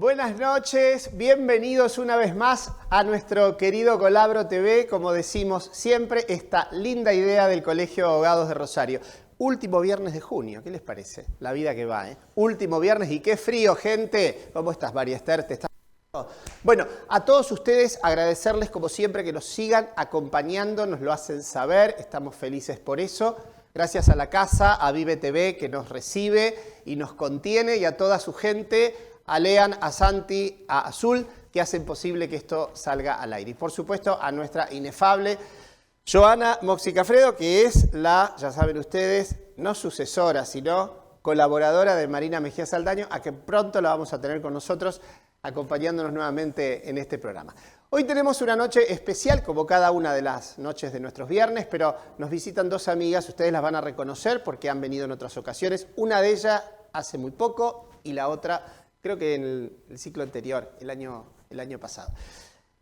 Buenas noches, bienvenidos una vez más a nuestro querido Colabro TV, como decimos siempre, esta linda idea del Colegio de Abogados de Rosario. Último viernes de junio, ¿qué les parece? La vida que va, ¿eh? Último viernes y qué frío, gente. ¿Cómo estás, María Esther? ¿Te estás... Bueno, a todos ustedes agradecerles como siempre que nos sigan acompañando, nos lo hacen saber, estamos felices por eso. Gracias a la casa, a Vive TV que nos recibe y nos contiene y a toda su gente, a Lean, a Santi, a Azul, que hacen posible que esto salga al aire. Y por supuesto a nuestra inefable Joana Moxicafredo, que es la, ya saben ustedes, no sucesora, sino colaboradora de Marina Mejía Saldaño, a que pronto la vamos a tener con nosotros acompañándonos nuevamente en este programa. Hoy tenemos una noche especial, como cada una de las noches de nuestros viernes, pero nos visitan dos amigas, ustedes las van a reconocer porque han venido en otras ocasiones. Una de ellas hace muy poco y la otra creo que en el ciclo anterior, el año pasado.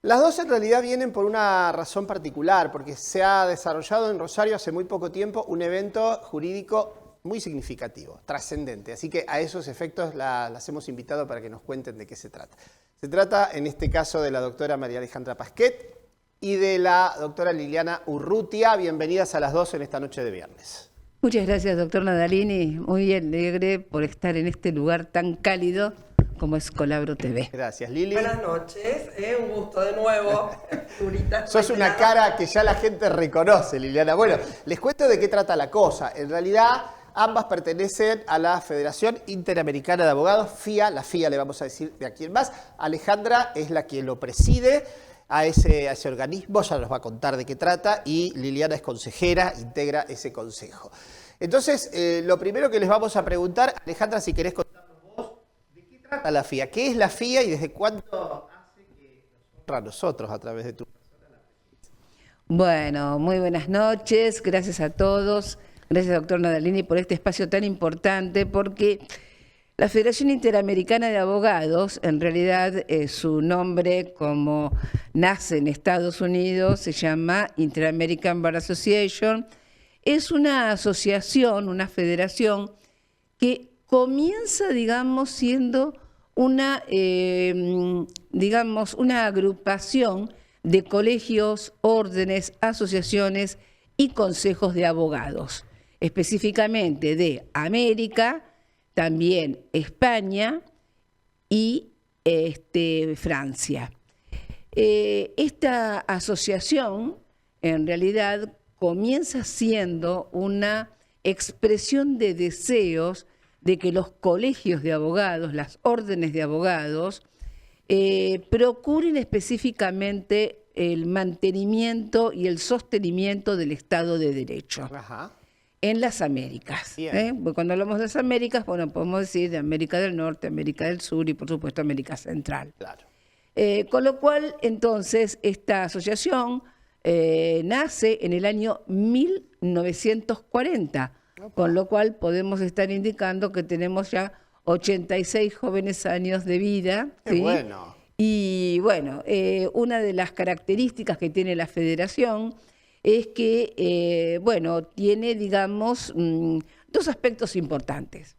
Las dos en realidad vienen por una razón particular, porque se ha desarrollado en Rosario hace muy poco tiempo un evento jurídico muy significativo, trascendente. Así que a esos efectos las hemos invitado para que nos cuenten de qué se trata. Se trata, en este caso, de la doctora María Alejandra Pasquet y de la doctora Liliana Urrutia. Bienvenidas a las dos en esta noche de viernes. Muchas gracias, doctor Nadalini. Muy alegre por estar en este lugar tan cálido como es Colabro TV. Gracias, Lili. Buenas noches, un gusto de nuevo. Sos una cara que ya la gente reconoce, Liliana. Bueno, les cuento de qué trata la cosa. En realidad, ambas pertenecen a la Federación Interamericana de Abogados, FIA. La FIA le vamos a decir de aquí en más. Alejandra es la que lo preside a ese organismo, ya nos va a contar de qué trata, y Liliana es consejera, integra ese consejo. Entonces, lo primero que les vamos a preguntar, Alejandra, si querés contarnos vos, ¿de qué trata la FIA? ¿Qué es la FIA y desde cuándo hace que nos honra a nosotros a través de tu persona? Bueno, muy buenas noches, gracias a todos. Gracias, doctor Nadalini, por este espacio tan importante, porque la Federación Interamericana de Abogados, en realidad su nombre como nace en Estados Unidos, se llama Inter-American Bar Association, es una asociación, una federación que comienza, digamos, siendo una agrupación de colegios, órdenes, asociaciones y consejos de abogados, específicamente de América, también España y Francia. Esta asociación en realidad comienza siendo una expresión de deseos de que los colegios de abogados, las órdenes de abogados, procuren específicamente el mantenimiento y el sostenimiento del Estado de Derecho. Ajá. En las Américas. Cuando hablamos de las Américas, bueno, podemos decir de América del Norte, América del Sur y por supuesto América Central. Claro. Con lo cual, entonces, esta asociación nace en el año 1940, con lo cual podemos estar indicando que tenemos ya 86 jóvenes años de vida. ¡Qué bueno! Y bueno, una de las características que tiene la federación es que, tiene, digamos, dos aspectos importantes.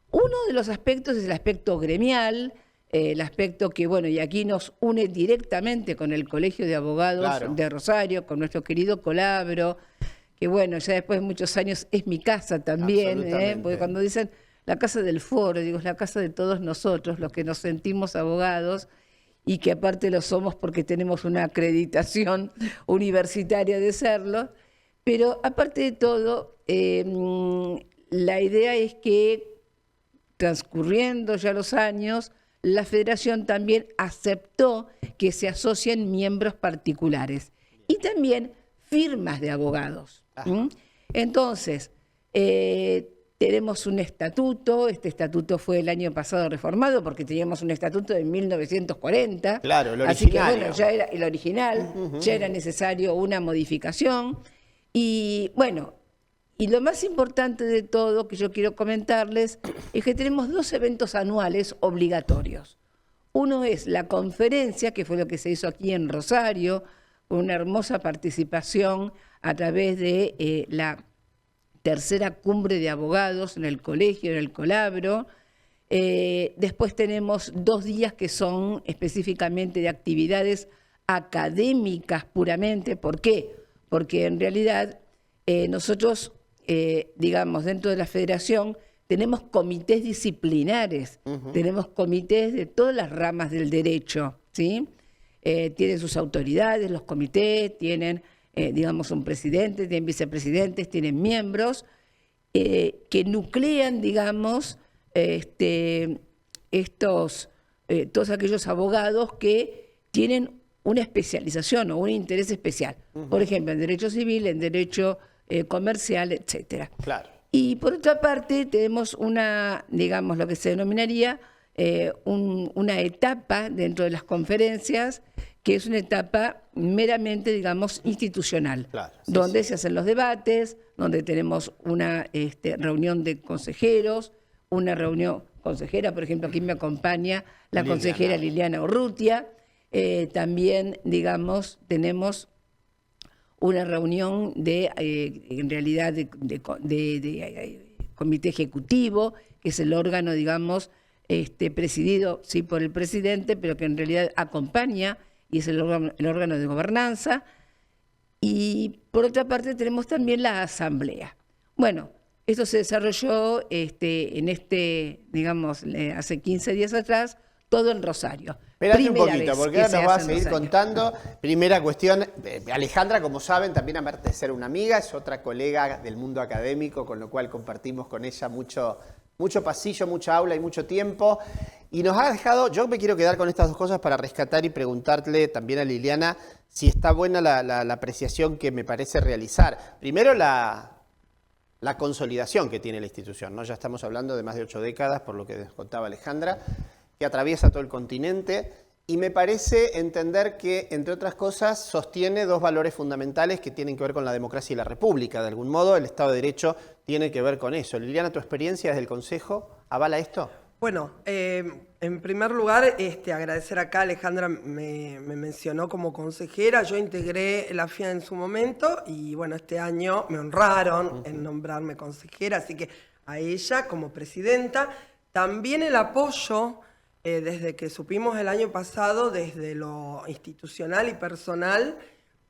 Uno de los aspectos es el aspecto gremial, el aspecto que, y aquí nos une directamente con el Colegio de Abogados de Rosario, con nuestro querido Colabro, que, ya después de muchos años es mi casa también, porque cuando dicen la casa del foro, digo, es la casa de todos nosotros, los que nos sentimos abogados, y que aparte lo somos porque tenemos una acreditación universitaria de serlo, pero aparte de todo, la idea es que transcurriendo ya los años, la federación también aceptó que se asocien miembros particulares y también firmas de abogados. Entonces, tenemos un estatuto, este estatuto fue el año pasado reformado porque teníamos un estatuto de 1940. Claro, el originario. Así que ya era el original, ya era necesario una modificación. Y y lo más importante de todo que yo quiero comentarles es que tenemos dos eventos anuales obligatorios. Uno es la conferencia, que fue lo que se hizo aquí en Rosario, con una hermosa participación a través de la tercera cumbre de abogados en el colegio, en el Colabro, Después tenemos 2 días que son específicamente de actividades académicas puramente. ¿Por qué? Porque en realidad nosotros, digamos, dentro de la federación tenemos comités disciplinares, tenemos comités de todas las ramas del derecho, ¿sí? Tienen sus autoridades, los comités, tienen, digamos, un presidente, tienen vicepresidentes, tienen miembros que nuclean, digamos, todos aquellos abogados que tienen una especialización o un interés especial. Por ejemplo, en derecho civil, en derecho comercial, etcétera. Claro. Y por otra parte tenemos una, digamos, lo que se denominaría una etapa dentro de las conferencias, que es una etapa meramente, digamos, institucional, Claro, donde se hacen los debates, donde tenemos una reunión de consejeros, una reunión consejera, por ejemplo, aquí me acompaña la consejera Liliana Urrutia. También, digamos, tenemos una reunión en realidad de comité ejecutivo, que es el órgano, digamos, presidido sí por el presidente, pero que en realidad acompaña y es el órgano de gobernanza. Y por otra parte tenemos también la asamblea. Bueno, esto se desarrolló digamos, hace 15 días atrás, todo en Rosario. Espérate un poquito, porque ahora nos va a seguir contando. Primera cuestión, Alejandra, como saben, también aparte de ser una amiga, es otra colega del mundo académico, con lo cual compartimos con ella mucho pasillo, mucha aula y mucho tiempo. Y nos ha dejado, yo me quiero quedar con estas 2 cosas para rescatar y preguntarle también a Liliana si está buena la apreciación que me parece realizar. Primero, la consolidación que tiene la institución, ¿no? Ya estamos hablando de más de 8 décadas, por lo que nos contaba Alejandra, que atraviesa todo el continente, y me parece entender que, entre otras cosas, sostiene 2 valores fundamentales que tienen que ver con la democracia y la república. De algún modo, el Estado de Derecho tiene que ver con eso. Liliana, ¿tu experiencia desde el Consejo avala esto? Bueno, en primer lugar, agradecer acá, Alejandra me mencionó como consejera, yo integré la FIA en su momento y bueno, este año me honraron en nombrarme consejera, así que a ella como presidenta, también el apoyo desde que supimos el año pasado, desde lo institucional y personal,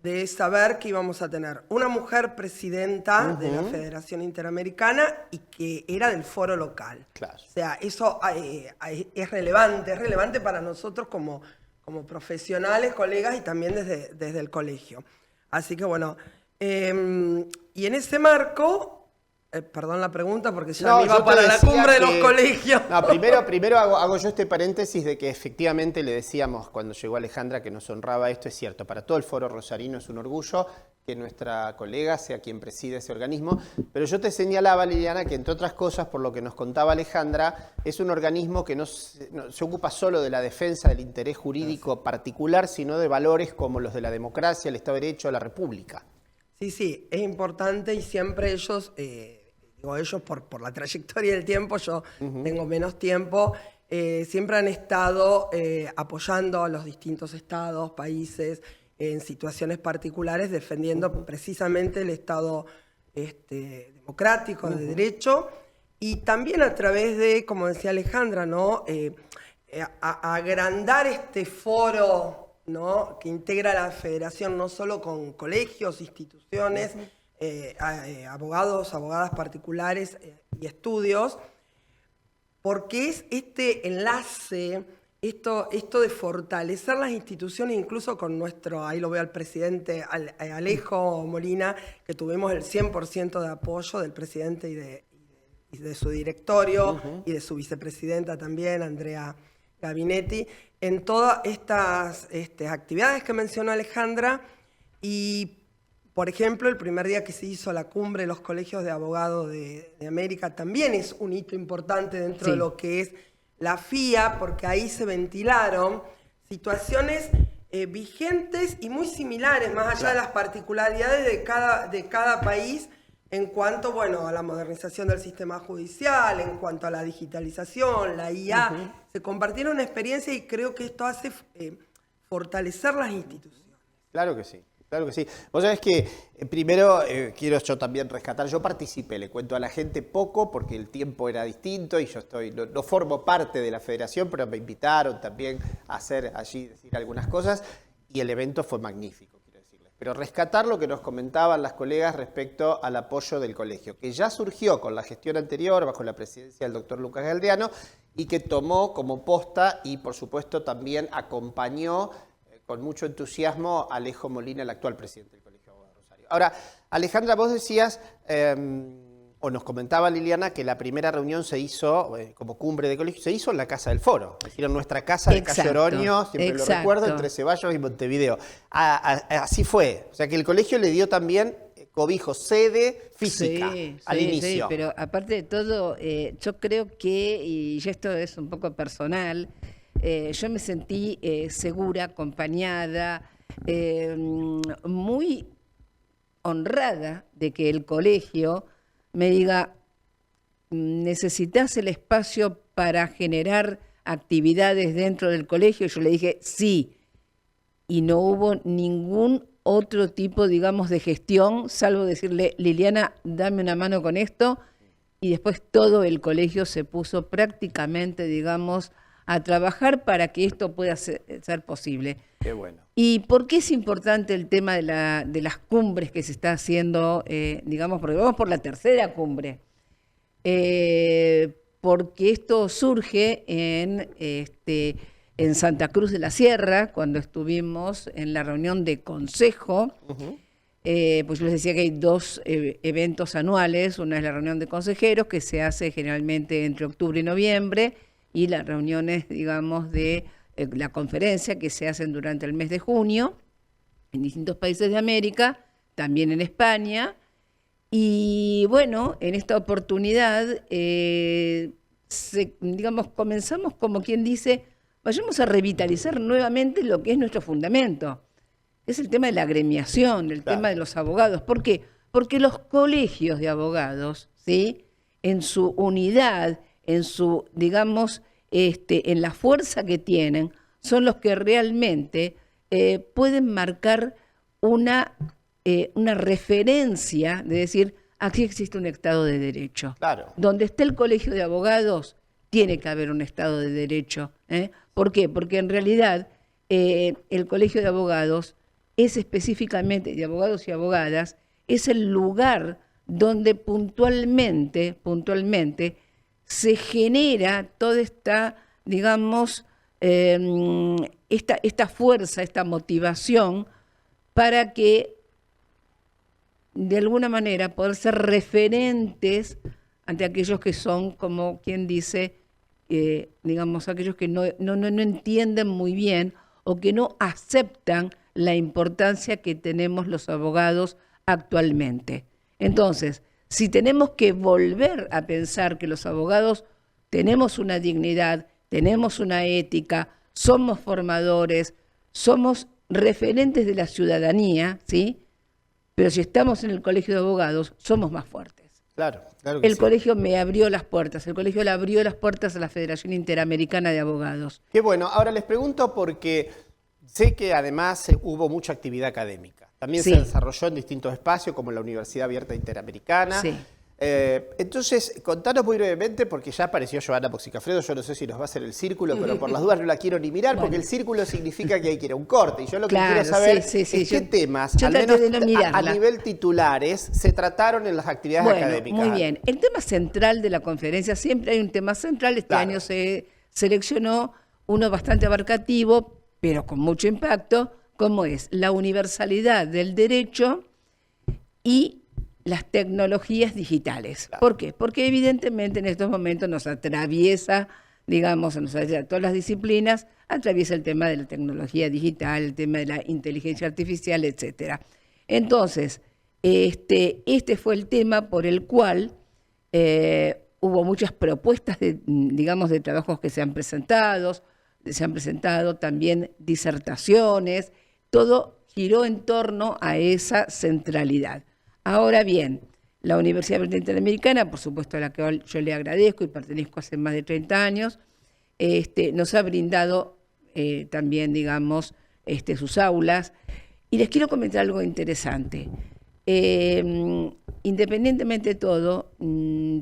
de saber que íbamos a tener una mujer presidenta de la Federación Interamericana y que era del foro local. Claro. O sea, eso es relevante para nosotros como profesionales, colegas y también desde el colegio. Así que bueno, y en ese marco, perdón la pregunta porque ya me iba para la cumbre de los colegios. No, primero hago yo este paréntesis de que efectivamente le decíamos cuando llegó Alejandra que nos honraba esto, es cierto, para todo el foro rosarino es un orgullo que nuestra colega sea quien preside ese organismo, pero yo te señalaba, Liliana, que entre otras cosas, por lo que nos contaba Alejandra, es un organismo que no se ocupa solo de la defensa del interés jurídico particular, sino de valores como los de la democracia, el Estado de Derecho, la República. Sí, es importante y siempre ellos... ellos por la trayectoria del tiempo, yo tengo menos tiempo, siempre han estado apoyando a los distintos estados, países, en situaciones particulares, defendiendo precisamente el Estado democrático, de derecho, y también a través de, como decía Alejandra, ¿no? Agrandar este foro, ¿no? Que integra la federación no solo con colegios, instituciones, abogados, abogadas particulares y estudios, porque es este enlace, esto de fortalecer las instituciones, incluso con nuestro, ahí lo veo al presidente Alejo Molina, que tuvimos el 100% de apoyo del presidente y de su directorio y de su vicepresidenta también, Andrea Gabinetti, en todas estas actividades que mencionó Alejandra. Y por ejemplo, el primer día que se hizo la cumbre de los colegios de abogados de América también es un hito importante dentro de lo que es la FIA, porque ahí se ventilaron situaciones vigentes y muy similares, más allá de las particularidades de cada país, en cuanto, bueno, a la modernización del sistema judicial, en cuanto a la digitalización, la IA. Se compartieron experiencias y creo que esto hace fortalecer las instituciones. Claro que sí. Claro que sí. Vos sabés que primero quiero yo también rescatar, yo participé, le cuento a la gente poco porque el tiempo era distinto y yo no formo parte de la federación, pero me invitaron también a hacer allí, decir algunas cosas y el evento fue magnífico, quiero decirles. Pero rescatar lo que nos comentaban las colegas respecto al apoyo del colegio, que ya surgió con la gestión anterior bajo la presidencia del doctor Lucas Galdeano y que tomó como posta y por supuesto también acompañó con mucho entusiasmo a Alejo Molina, el actual presidente del Colegio de Abogados de Rosario. Ahora, Alejandra, vos decías, o nos comentaba Liliana, que la primera reunión se hizo, como cumbre de colegio, se hizo en la Casa del Foro, es decir, en nuestra casa de Calle Oroño, siempre lo recuerdo, entre Ceballos y Montevideo. Así fue, o sea que el colegio le dio también cobijo, sede física al inicio. Sí, pero aparte de todo, yo creo que, y esto es un poco personal, yo me sentí segura, acompañada, muy honrada de que el colegio me diga, ¿necesitas el espacio para generar actividades dentro del colegio? Yo le dije, sí, y no hubo ningún otro tipo, digamos, de gestión, salvo decirle, Liliana, dame una mano con esto, y después todo el colegio se puso prácticamente, digamos, a trabajar para que esto pueda ser posible. Qué bueno. ¿Y por qué es importante el tema de las cumbres que se está haciendo, digamos, porque vamos por la tercera cumbre? Porque esto surge en Santa Cruz de la Sierra, cuando estuvimos en la reunión de consejo. Pues yo les decía que hay dos eventos anuales. Una es la reunión de consejeros, que se hace generalmente entre octubre y noviembre, y las reuniones, digamos, de la conferencia que se hacen durante el mes de junio en distintos países de América, también en España. Y bueno, en esta oportunidad, digamos, comenzamos como quien dice, vayamos a revitalizar nuevamente lo que es nuestro fundamento. Es el tema de la agremiación, el tema de los abogados. ¿Por qué? Porque los colegios de abogados, ¿sí?, en su unidad, en su, digamos, en la fuerza que tienen, son los que realmente pueden marcar una referencia de decir, aquí existe un Estado de Derecho. Claro. Donde esté el colegio de abogados, tiene que haber un Estado de Derecho. ¿Por qué? Porque en realidad el colegio de abogados es específicamente, de abogados y abogadas, es el lugar donde puntualmente se genera toda esta, digamos, esta fuerza, esta motivación para que de alguna manera poder ser referentes ante aquellos que son, como quien dice, digamos, aquellos que no entienden muy bien o que no aceptan la importancia que tenemos los abogados actualmente. Entonces, si tenemos que volver a pensar que los abogados tenemos una dignidad, tenemos una ética, somos formadores, somos referentes de la ciudadanía, ¿sí? Pero si estamos en el colegio de abogados, somos más fuertes. Claro, claro que El sí. colegio me abrió las puertas, el colegio le abrió las puertas a la Federación Interamericana de Abogados. Qué bueno. Ahora les pregunto porque sé que además hubo mucha actividad académica. También Sí. se desarrolló en distintos espacios, como la Universidad Abierta Interamericana. Sí. Entonces, contanos muy brevemente, porque ya apareció Joana Poxicafredo, yo no sé si nos va a hacer el círculo, pero por las dudas no la quiero ni mirar, porque el círculo significa que hay que ir a un corte. Y yo lo que Claro, quiero saber sí, es qué temas, yo al traté menos de no a mirarla. nivel titulares, se trataron en las actividades Bueno, académicas. muy bien. El tema central de la conferencia, siempre hay un tema central. Este Claro. año se seleccionó uno bastante abarcativo, pero con mucho impacto, como es la universalidad del derecho y las tecnologías digitales. Claro. ¿Por qué? Porque evidentemente en estos momentos nos atraviesa, digamos, nos atraviesa todas las disciplinas, atraviesa el tema de la tecnología digital, el tema de la inteligencia artificial, etcétera. Entonces, este fue el tema por el cual hubo muchas propuestas de, digamos, de trabajos que se han presentado también disertaciones, todo giró en torno a esa centralidad. Ahora bien, la Universidad Interamericana, por supuesto a la que yo le agradezco y pertenezco hace más de 30 años, nos ha brindado también, digamos, sus aulas, Y les quiero comentar algo interesante. Independientemente de todo,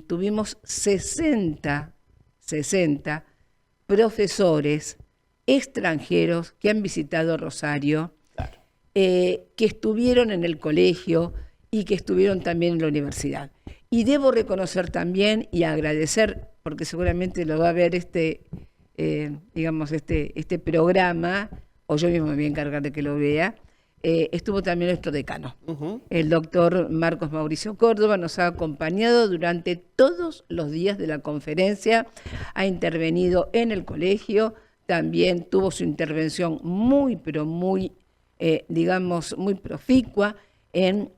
tuvimos 60 profesores extranjeros que han visitado Rosario, Claro. que estuvieron en el colegio y que estuvieron también en la universidad. Y debo reconocer también y agradecer, porque seguramente lo va a ver este programa, o yo mismo me voy a encargar de que lo vea. Estuvo también nuestro decano, el doctor Marcos Mauricio Córdoba, nos ha acompañado durante todos los días de la conferencia, ha intervenido en el colegio, también tuvo su intervención muy, pero muy, muy proficua en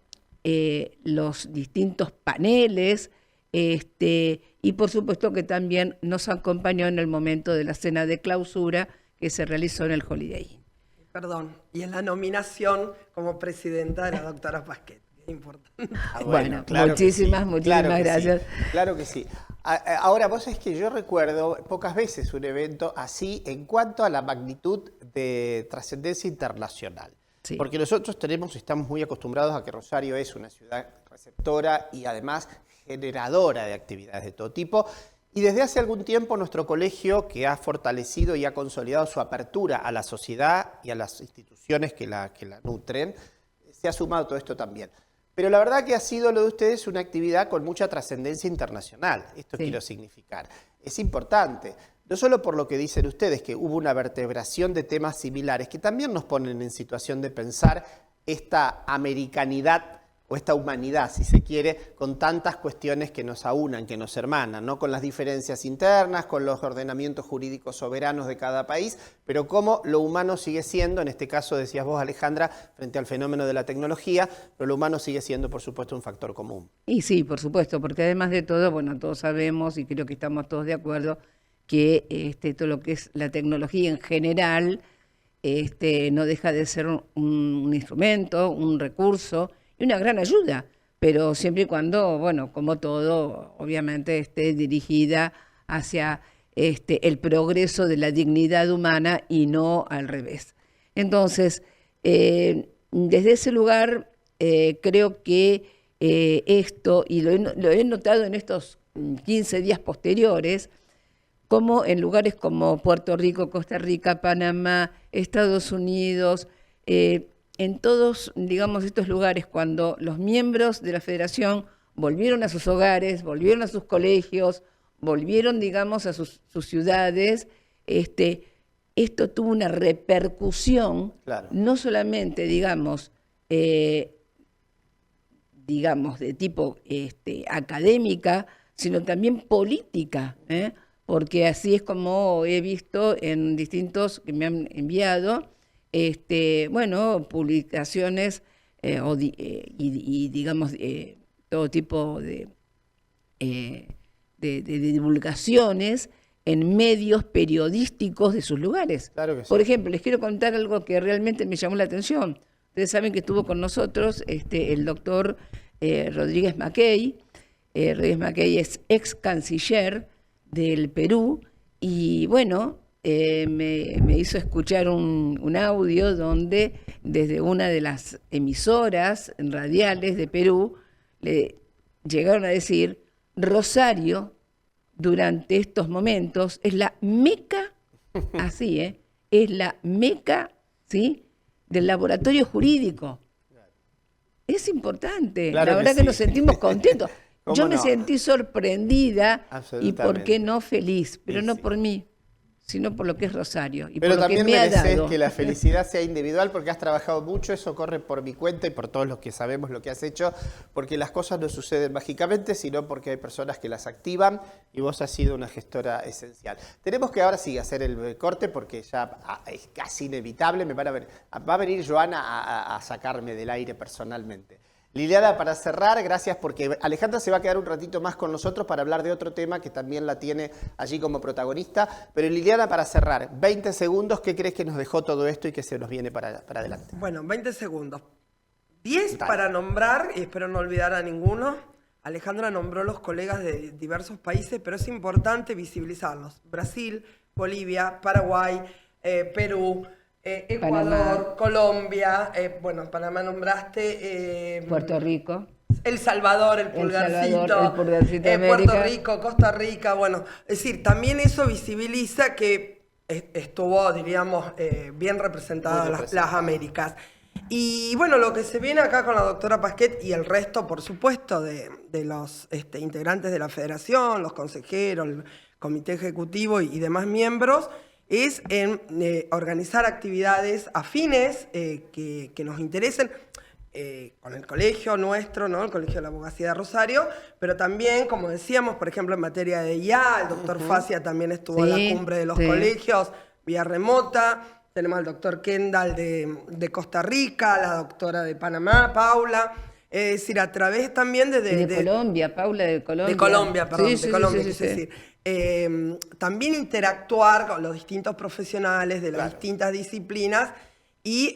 los distintos paneles, y por supuesto que también nos acompañó en el momento de la cena de clausura que se realizó en el Holiday Inn. Perdón, y en la nominación como presidenta de la doctora Pasquet, es importante. Bueno, claro muchísimas gracias. Sí, claro que sí. Ahora, vos sabés que yo recuerdo pocas veces un evento así en cuanto a la magnitud de trascendencia internacional. Sí. Porque nosotros estamos muy acostumbrados a que Rosario es una ciudad receptora y además generadora de actividades de todo tipo. Y desde hace algún tiempo nuestro colegio, que ha fortalecido y ha consolidado su apertura a la sociedad y a las instituciones que la nutren, se ha sumado a todo esto también. Pero la verdad que ha sido lo de ustedes una actividad con mucha trascendencia internacional. Esto quiero significar. Es importante, no solo por lo que dicen ustedes, que hubo una vertebración de temas similares, que también nos ponen en situación de pensar esta americanidad o esta humanidad, si se quiere, con tantas cuestiones que nos aunan, que nos hermanan, ¿no? Con las diferencias internas, con los ordenamientos jurídicos soberanos de cada país, pero cómo lo humano sigue siendo, en este caso decías vos, Alejandra, frente al fenómeno de la tecnología, pero lo humano sigue siendo, por supuesto, un factor común. Y sí, por supuesto, porque además de todo, bueno, todos sabemos y creo que estamos todos de acuerdo que todo lo que es la tecnología en general no deja de ser un instrumento, un recurso y una gran ayuda, pero siempre y cuando, bueno, como todo, obviamente esté dirigida hacia el progreso de la dignidad humana y no al revés. Entonces, desde ese lugar creo que esto, y lo he notado en estos 15 días posteriores, como en lugares como Puerto Rico, Costa Rica, Panamá, Estados Unidos, en todos, digamos, estos lugares, cuando los miembros de la federación volvieron a sus hogares, volvieron a sus colegios, volvieron, digamos, a sus ciudades, esto tuvo una repercusión, Claro. no solamente, digamos, de tipo académica, sino también política, porque así es como he visto en distintos que me han enviado, publicaciones y digamos, todo tipo de divulgaciones en medios periodísticos de sus lugares. Claro que sí. Por ejemplo, les quiero contar algo que realmente me llamó la atención. Ustedes saben que estuvo con nosotros el doctor Rodríguez Mackey. Rodríguez Mackey es ex canciller del Perú y bueno, me hizo escuchar un audio donde desde una de las emisoras radiales de Perú le llegaron a decir: Rosario durante estos momentos es la meca, así, es la meca, ¿sí?, del laboratorio jurídico. Es importante, Claro la verdad que que sí. nos sentimos contentos. ¿Cómo Yo me no? sentí sorprendida y, ¿por qué Absolutamente. no, feliz? Pero Sí, no sí. por mí, sino por lo que es Rosario y Pero por lo que también me ha mereces dado. que la felicidad sea individual porque has trabajado mucho, eso corre por mi cuenta y por todos los que sabemos lo que has hecho, porque las cosas no suceden mágicamente, sino porque hay personas que las activan y vos has sido una gestora esencial. Tenemos que ahora sí hacer el corte porque ya es casi inevitable, va a venir Joana a sacarme del aire personalmente. Liliana, para cerrar, gracias porque Alejandra se va a quedar un ratito más con nosotros para hablar de otro tema que también la tiene allí como protagonista. Pero Liliana, para cerrar, 20 segundos, ¿qué crees que nos dejó todo esto y que se nos viene para adelante? Bueno, 20 segundos. 10 Dale. para nombrar, y espero no olvidar a ninguno. Alejandra nombró los colegas de diversos países, pero es importante visibilizarlos. Brasil, Bolivia, Paraguay, Perú, Ecuador, Panamá. Colombia, bueno, Panamá nombraste. Puerto Rico. El Salvador, el pulgarcito, de Puerto América. Rico, Costa Rica, bueno, es decir, también eso visibiliza que estuvo, diríamos, bien representadas las Américas. Y bueno, lo que se viene acá con la doctora Pasquet y el resto, por supuesto, de los integrantes de la federación, los consejeros, el comité ejecutivo y demás miembros, es en organizar actividades afines que nos interesen, con el colegio nuestro, ¿no? El Colegio de la Abogacía de Rosario, pero también, como decíamos, por ejemplo, en materia de IA, el doctor Facia también estuvo en la cumbre de los colegios, vía remota. Tenemos al doctor Kendall de Costa Rica, la doctora de Panamá, Paula. Es decir, a través también de Colombia, Paula de Colombia. De Colombia, perdón, Sí, de sí, Colombia, sí, quise sí. decir. También interactuar con los distintos profesionales de las distintas disciplinas y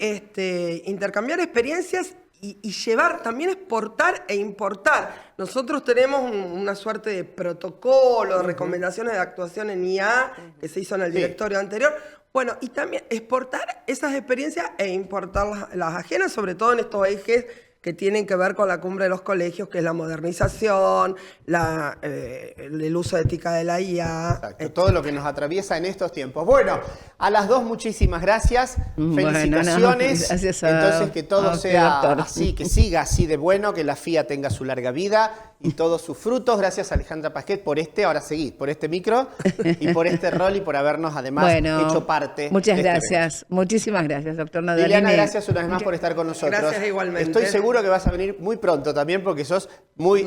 intercambiar experiencias y llevar, también exportar e importar. Nosotros tenemos una suerte de protocolo, de recomendaciones de actuación en IA que se hizo en el directorio anterior. Bueno, y también exportar esas experiencias e importar las ajenas, sobre todo en estos ejes que tienen que ver con la cumbre de los colegios, que es la modernización, el uso de ética de la IA. Exacto, todo lo que nos atraviesa en estos tiempos. Bueno, a las dos muchísimas gracias, felicitaciones. Gracias Entonces que todo sea doctor. así, que siga así de bueno, que la FIA tenga su larga vida y todos sus frutos. Gracias Alejandra Pasquet por ahora seguí, por este micro y por este rol y por habernos además hecho parte. Muchas de gracias, muchísimas gracias, doctor Nadalini. Liliana, gracias una vez más por estar con nosotros. Gracias igualmente. Estoy seguro que vas a venir muy pronto también porque sos muy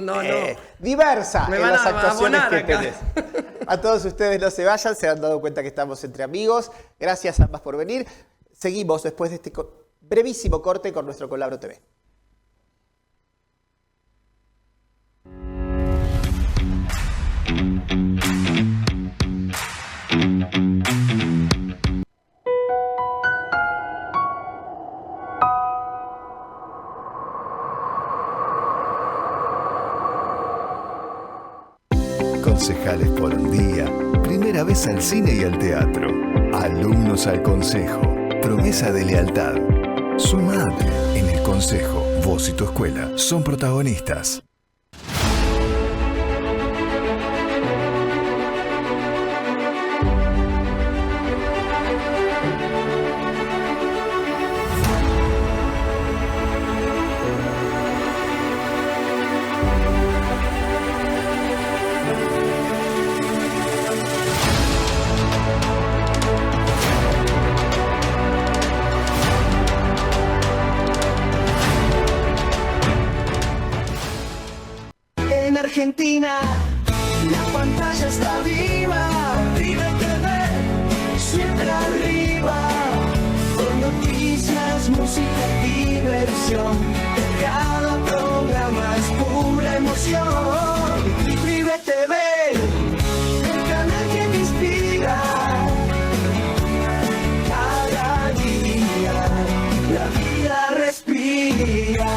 diversa en las actuaciones que tenés. A todos ustedes no se vayan, se han dado cuenta que estamos entre amigos. Gracias a ambas por venir. Seguimos después de este brevísimo corte con nuestro Colabro TV. Concejales por un día, primera vez al cine y al teatro, alumnos al consejo, promesa de lealtad. Sumate en el consejo, vos y tu escuela son protagonistas. En Argentina, la pantalla está viva. Vive TV, siempre arriba. Con noticias, música y diversión. Cada programa es pura emoción. Vive TV, el canal que te inspira. Cada día, la vida respira.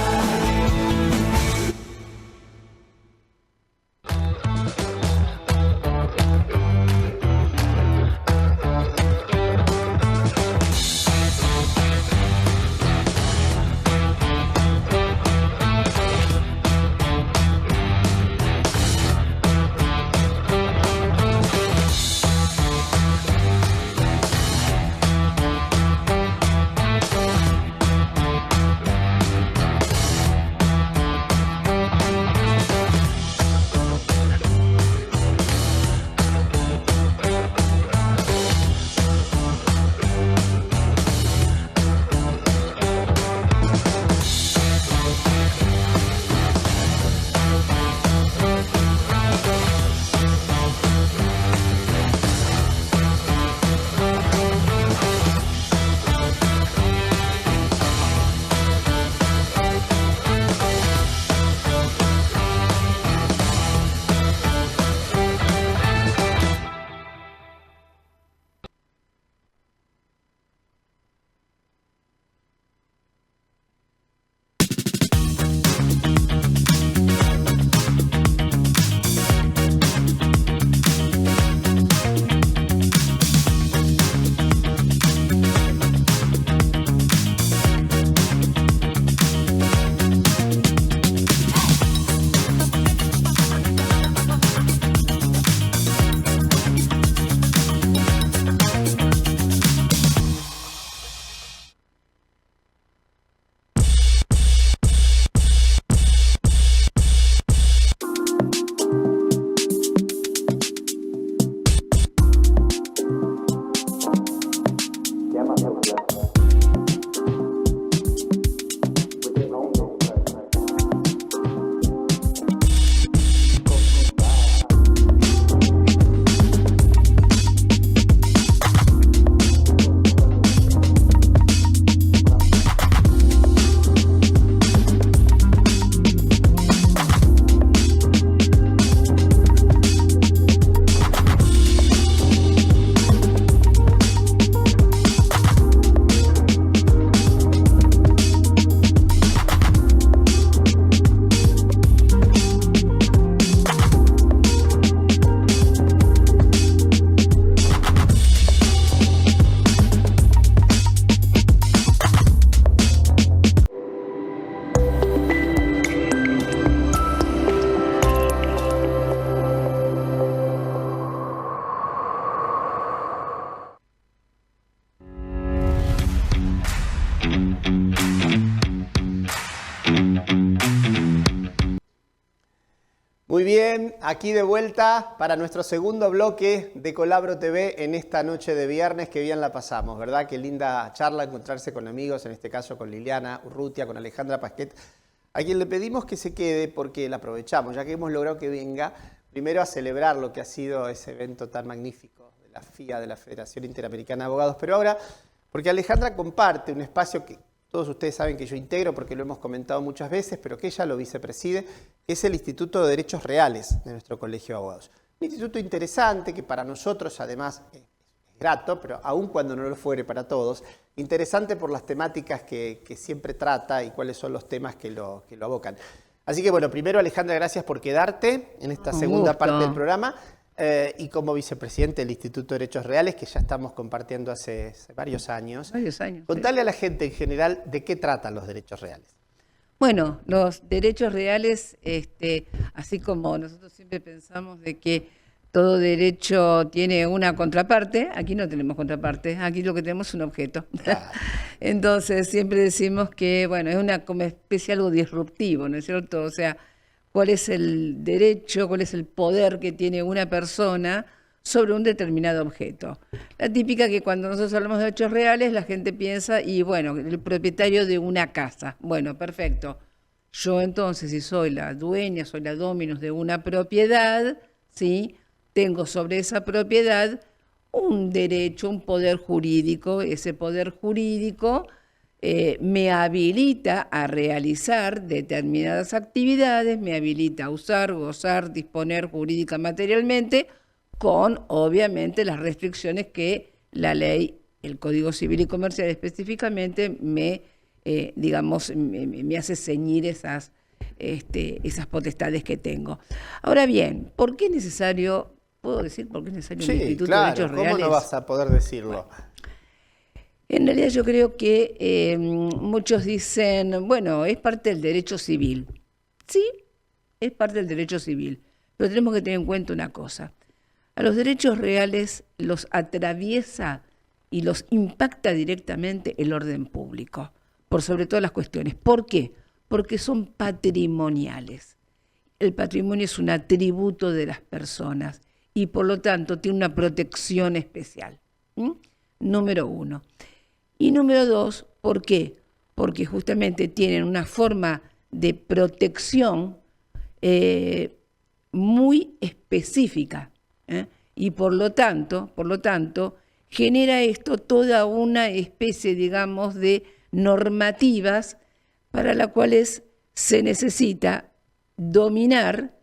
bien, aquí de vuelta para nuestro segundo bloque de Colabro TV en esta noche de viernes. Qué bien la pasamos, ¿verdad? Qué linda charla, encontrarse con amigos, en este caso con Liliana Urrutia, con Alejandra Pasquet, a quien le pedimos que se quede porque la aprovechamos, ya que hemos logrado que venga, primero a celebrar lo que ha sido ese evento tan magnífico de la FIA, de la Federación Interamericana de Abogados, pero ahora porque Alejandra comparte un espacio que todos ustedes saben que yo integro porque lo hemos comentado muchas veces, pero que ella lo vicepreside, que es el Instituto de Derechos Reales de nuestro Colegio de Abogados. Un instituto interesante que para nosotros además es grato, pero aun cuando no lo fuere para todos, interesante por las temáticas que siempre trata y cuáles son los temas que lo abocan. Así que bueno, primero Alejandra, gracias por quedarte en esta segunda parte del programa. Y como vicepresidente del Instituto de Derechos Reales, que ya estamos compartiendo hace varios años. Contale a la gente en general de qué tratan los derechos reales. Bueno, los derechos reales, así como nosotros siempre pensamos de que todo derecho tiene una contraparte, aquí no tenemos contraparte, aquí lo que tenemos es un objeto. Claro. Entonces siempre decimos que, bueno, es una como especie algo disruptivo, ¿no es cierto? O sea, cuál es el derecho, cuál es el poder que tiene una persona sobre un determinado objeto. La típica que cuando nosotros hablamos de derechos reales, la gente piensa, y bueno, el propietario de una casa. Bueno, perfecto. Yo entonces, si soy la dueña, soy la dominus de una propiedad, ¿sí? Tengo sobre esa propiedad un derecho, un poder jurídico. Ese poder jurídico me habilita a realizar determinadas actividades, me habilita a usar, gozar, disponer jurídica materialmente, con obviamente las restricciones que la ley, el Código Civil y Comercial específicamente, me hace ceñir esas potestades que tengo. Ahora bien, ¿por qué es necesario, puedo decir por qué es necesario un Instituto de Derechos Reales? ¿Cómo no vas a poder decirlo? Bueno, en realidad yo creo que muchos dicen, bueno, es parte del derecho civil. Sí, es parte del derecho civil, pero tenemos que tener en cuenta una cosa. A los derechos reales los atraviesa y los impacta directamente el orden público, por sobre todas las cuestiones. ¿Por qué? Porque son patrimoniales. El patrimonio es un atributo de las personas y por lo tanto tiene una protección especial. Número uno. Y número dos, ¿por qué? Porque justamente tienen una forma de protección muy específica, y por lo tanto, genera esto toda una especie, digamos, de normativas para las cuales se necesita dominar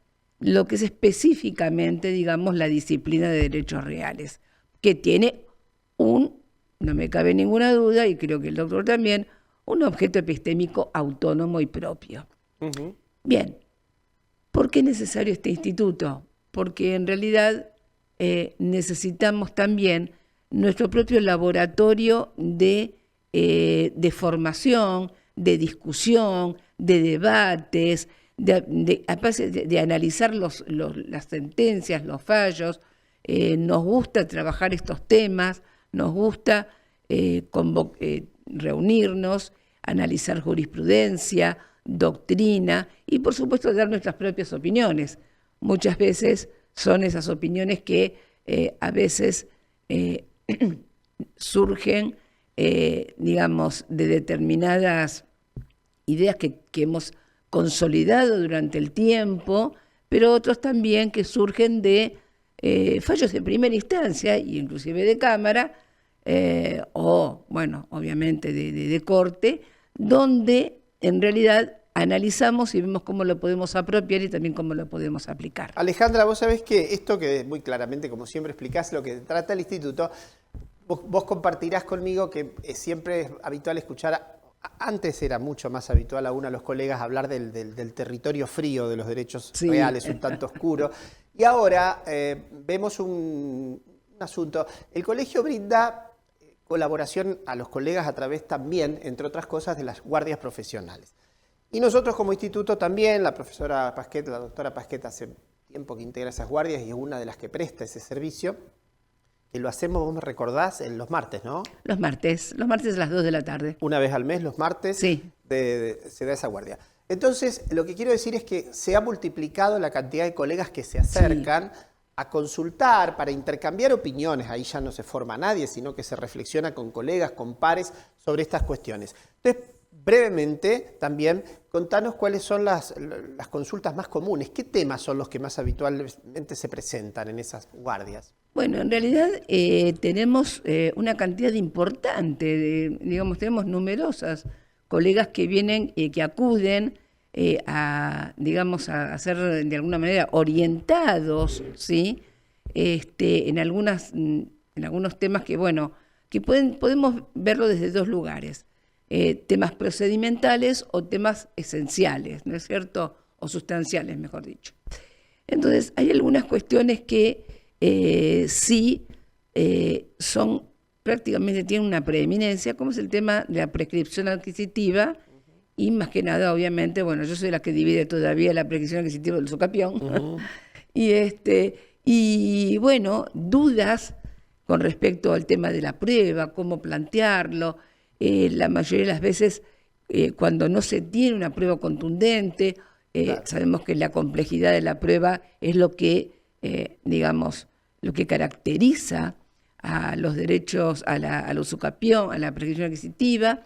lo que es específicamente, digamos, la disciplina de derechos reales, que tiene no me cabe ninguna duda, y creo que el doctor también, un objeto epistémico autónomo y propio. Uh-huh. Bien, ¿por qué es necesario este instituto? Porque en realidad necesitamos también nuestro propio laboratorio de formación, de discusión, de debates, de analizar las sentencias, los fallos. Nos gusta trabajar estos temas, nos gusta reunirnos, analizar jurisprudencia, doctrina y por supuesto dar nuestras propias opiniones. Muchas veces son esas opiniones que a veces surgen, digamos, de determinadas ideas que hemos consolidado durante el tiempo, pero otros también que surgen de fallos de primera instancia, e inclusive de Cámara, o, bueno, obviamente de corte, donde en realidad analizamos y vemos cómo lo podemos apropiar y también cómo lo podemos aplicar. Alejandra, vos sabés que esto que muy claramente, como siempre explicás, lo que trata el instituto, vos compartirás conmigo que siempre es habitual escuchar, antes era mucho más habitual aún a los colegas hablar del territorio frío de los derechos reales, un tanto oscuro, y ahora vemos un asunto. El colegio brinda colaboración a los colegas a través también, entre otras cosas, de las guardias profesionales. Y nosotros como instituto también, la profesora Pasquet, la doctora Pasquet hace tiempo que integra esas guardias y es una de las que presta ese servicio, que lo hacemos, vos me recordás, en los martes, ¿no? Los martes a las 2 de la tarde. Una vez al mes, los martes, sí. Se da esa guardia. Entonces, lo que quiero decir es que se ha multiplicado la cantidad de colegas que se acercan a consultar para intercambiar opiniones. Ahí ya no se forma nadie, sino que se reflexiona con colegas, con pares sobre estas cuestiones. Entonces, brevemente, también, contanos cuáles son las consultas más comunes. ¿Qué temas son los que más habitualmente se presentan en esas guardias? Bueno, en realidad tenemos una cantidad importante, digamos, tenemos numerosas colegas que vienen, que acuden digamos, a ser de alguna manera orientados, ¿sí? En algunos temas que, bueno, que podemos verlo desde dos lugares. Temas procedimentales o temas esenciales, ¿no es cierto? O sustanciales, mejor dicho. Entonces, hay algunas cuestiones que sí son prácticamente tienen una preeminencia, como es el tema de la prescripción adquisitiva y más que nada, obviamente, bueno, yo soy la que divide todavía la prescripción adquisitiva del Socapión. Y bueno, dudas con respecto al tema de la prueba, cómo plantearlo. La mayoría de las veces, cuando no se tiene una prueba contundente, claro, sabemos que la complejidad de la prueba es lo que, digamos, lo que caracteriza a los derechos, al usucapión, a la prescripción adquisitiva,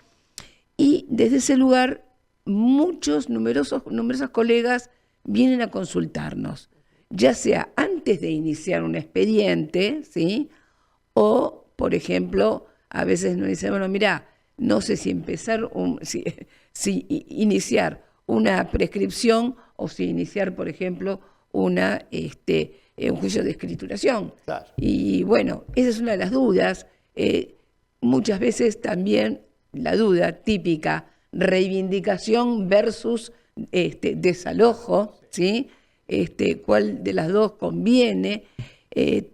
y desde ese lugar numerosos colegas vienen a consultarnos, ya sea antes de iniciar un expediente, ¿sí? O, por ejemplo, a veces nos dicen, bueno, mira, no sé si empezar, si iniciar una prescripción o si iniciar, por ejemplo, un juicio de escrituración. Claro. Y bueno, esa es una de las dudas. Muchas veces también la duda típica, reivindicación versus desalojo, ¿sí? ¿Cuál de las dos conviene?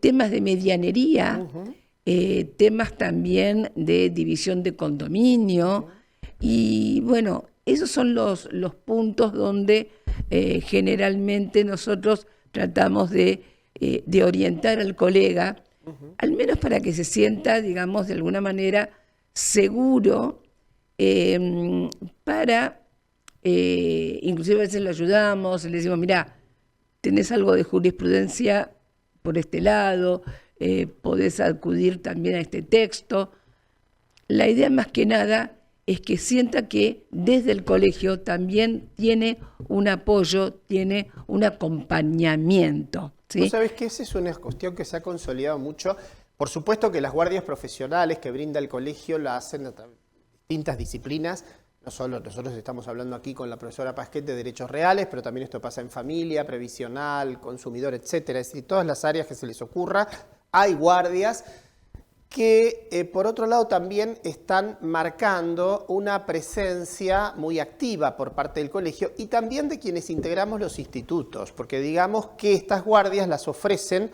Temas de medianería, temas también de división de condominio. Y bueno, esos son los puntos donde generalmente nosotros tratamos de orientar al colega, al menos para que se sienta, digamos, de alguna manera seguro, inclusive a veces lo ayudamos, le decimos, mira, tenés algo de jurisprudencia por este lado, podés acudir también a este texto. La idea más que nada es que sienta que desde el colegio también tiene un apoyo, tiene un acompañamiento, ¿sí? ¿Tú sabes que esa es una cuestión que se ha consolidado mucho? Por supuesto que las guardias profesionales que brinda el colegio la hacen a distintas disciplinas. No solo nosotros estamos hablando aquí con la profesora Pasquet de Derechos Reales, pero también esto pasa en familia, previsional, consumidor, etcétera. Es decir, todas las áreas que se les ocurra, hay guardias que, por otro lado, también están marcando una presencia muy activa por parte del colegio y también de quienes integramos los institutos, porque digamos que estas guardias las ofrecen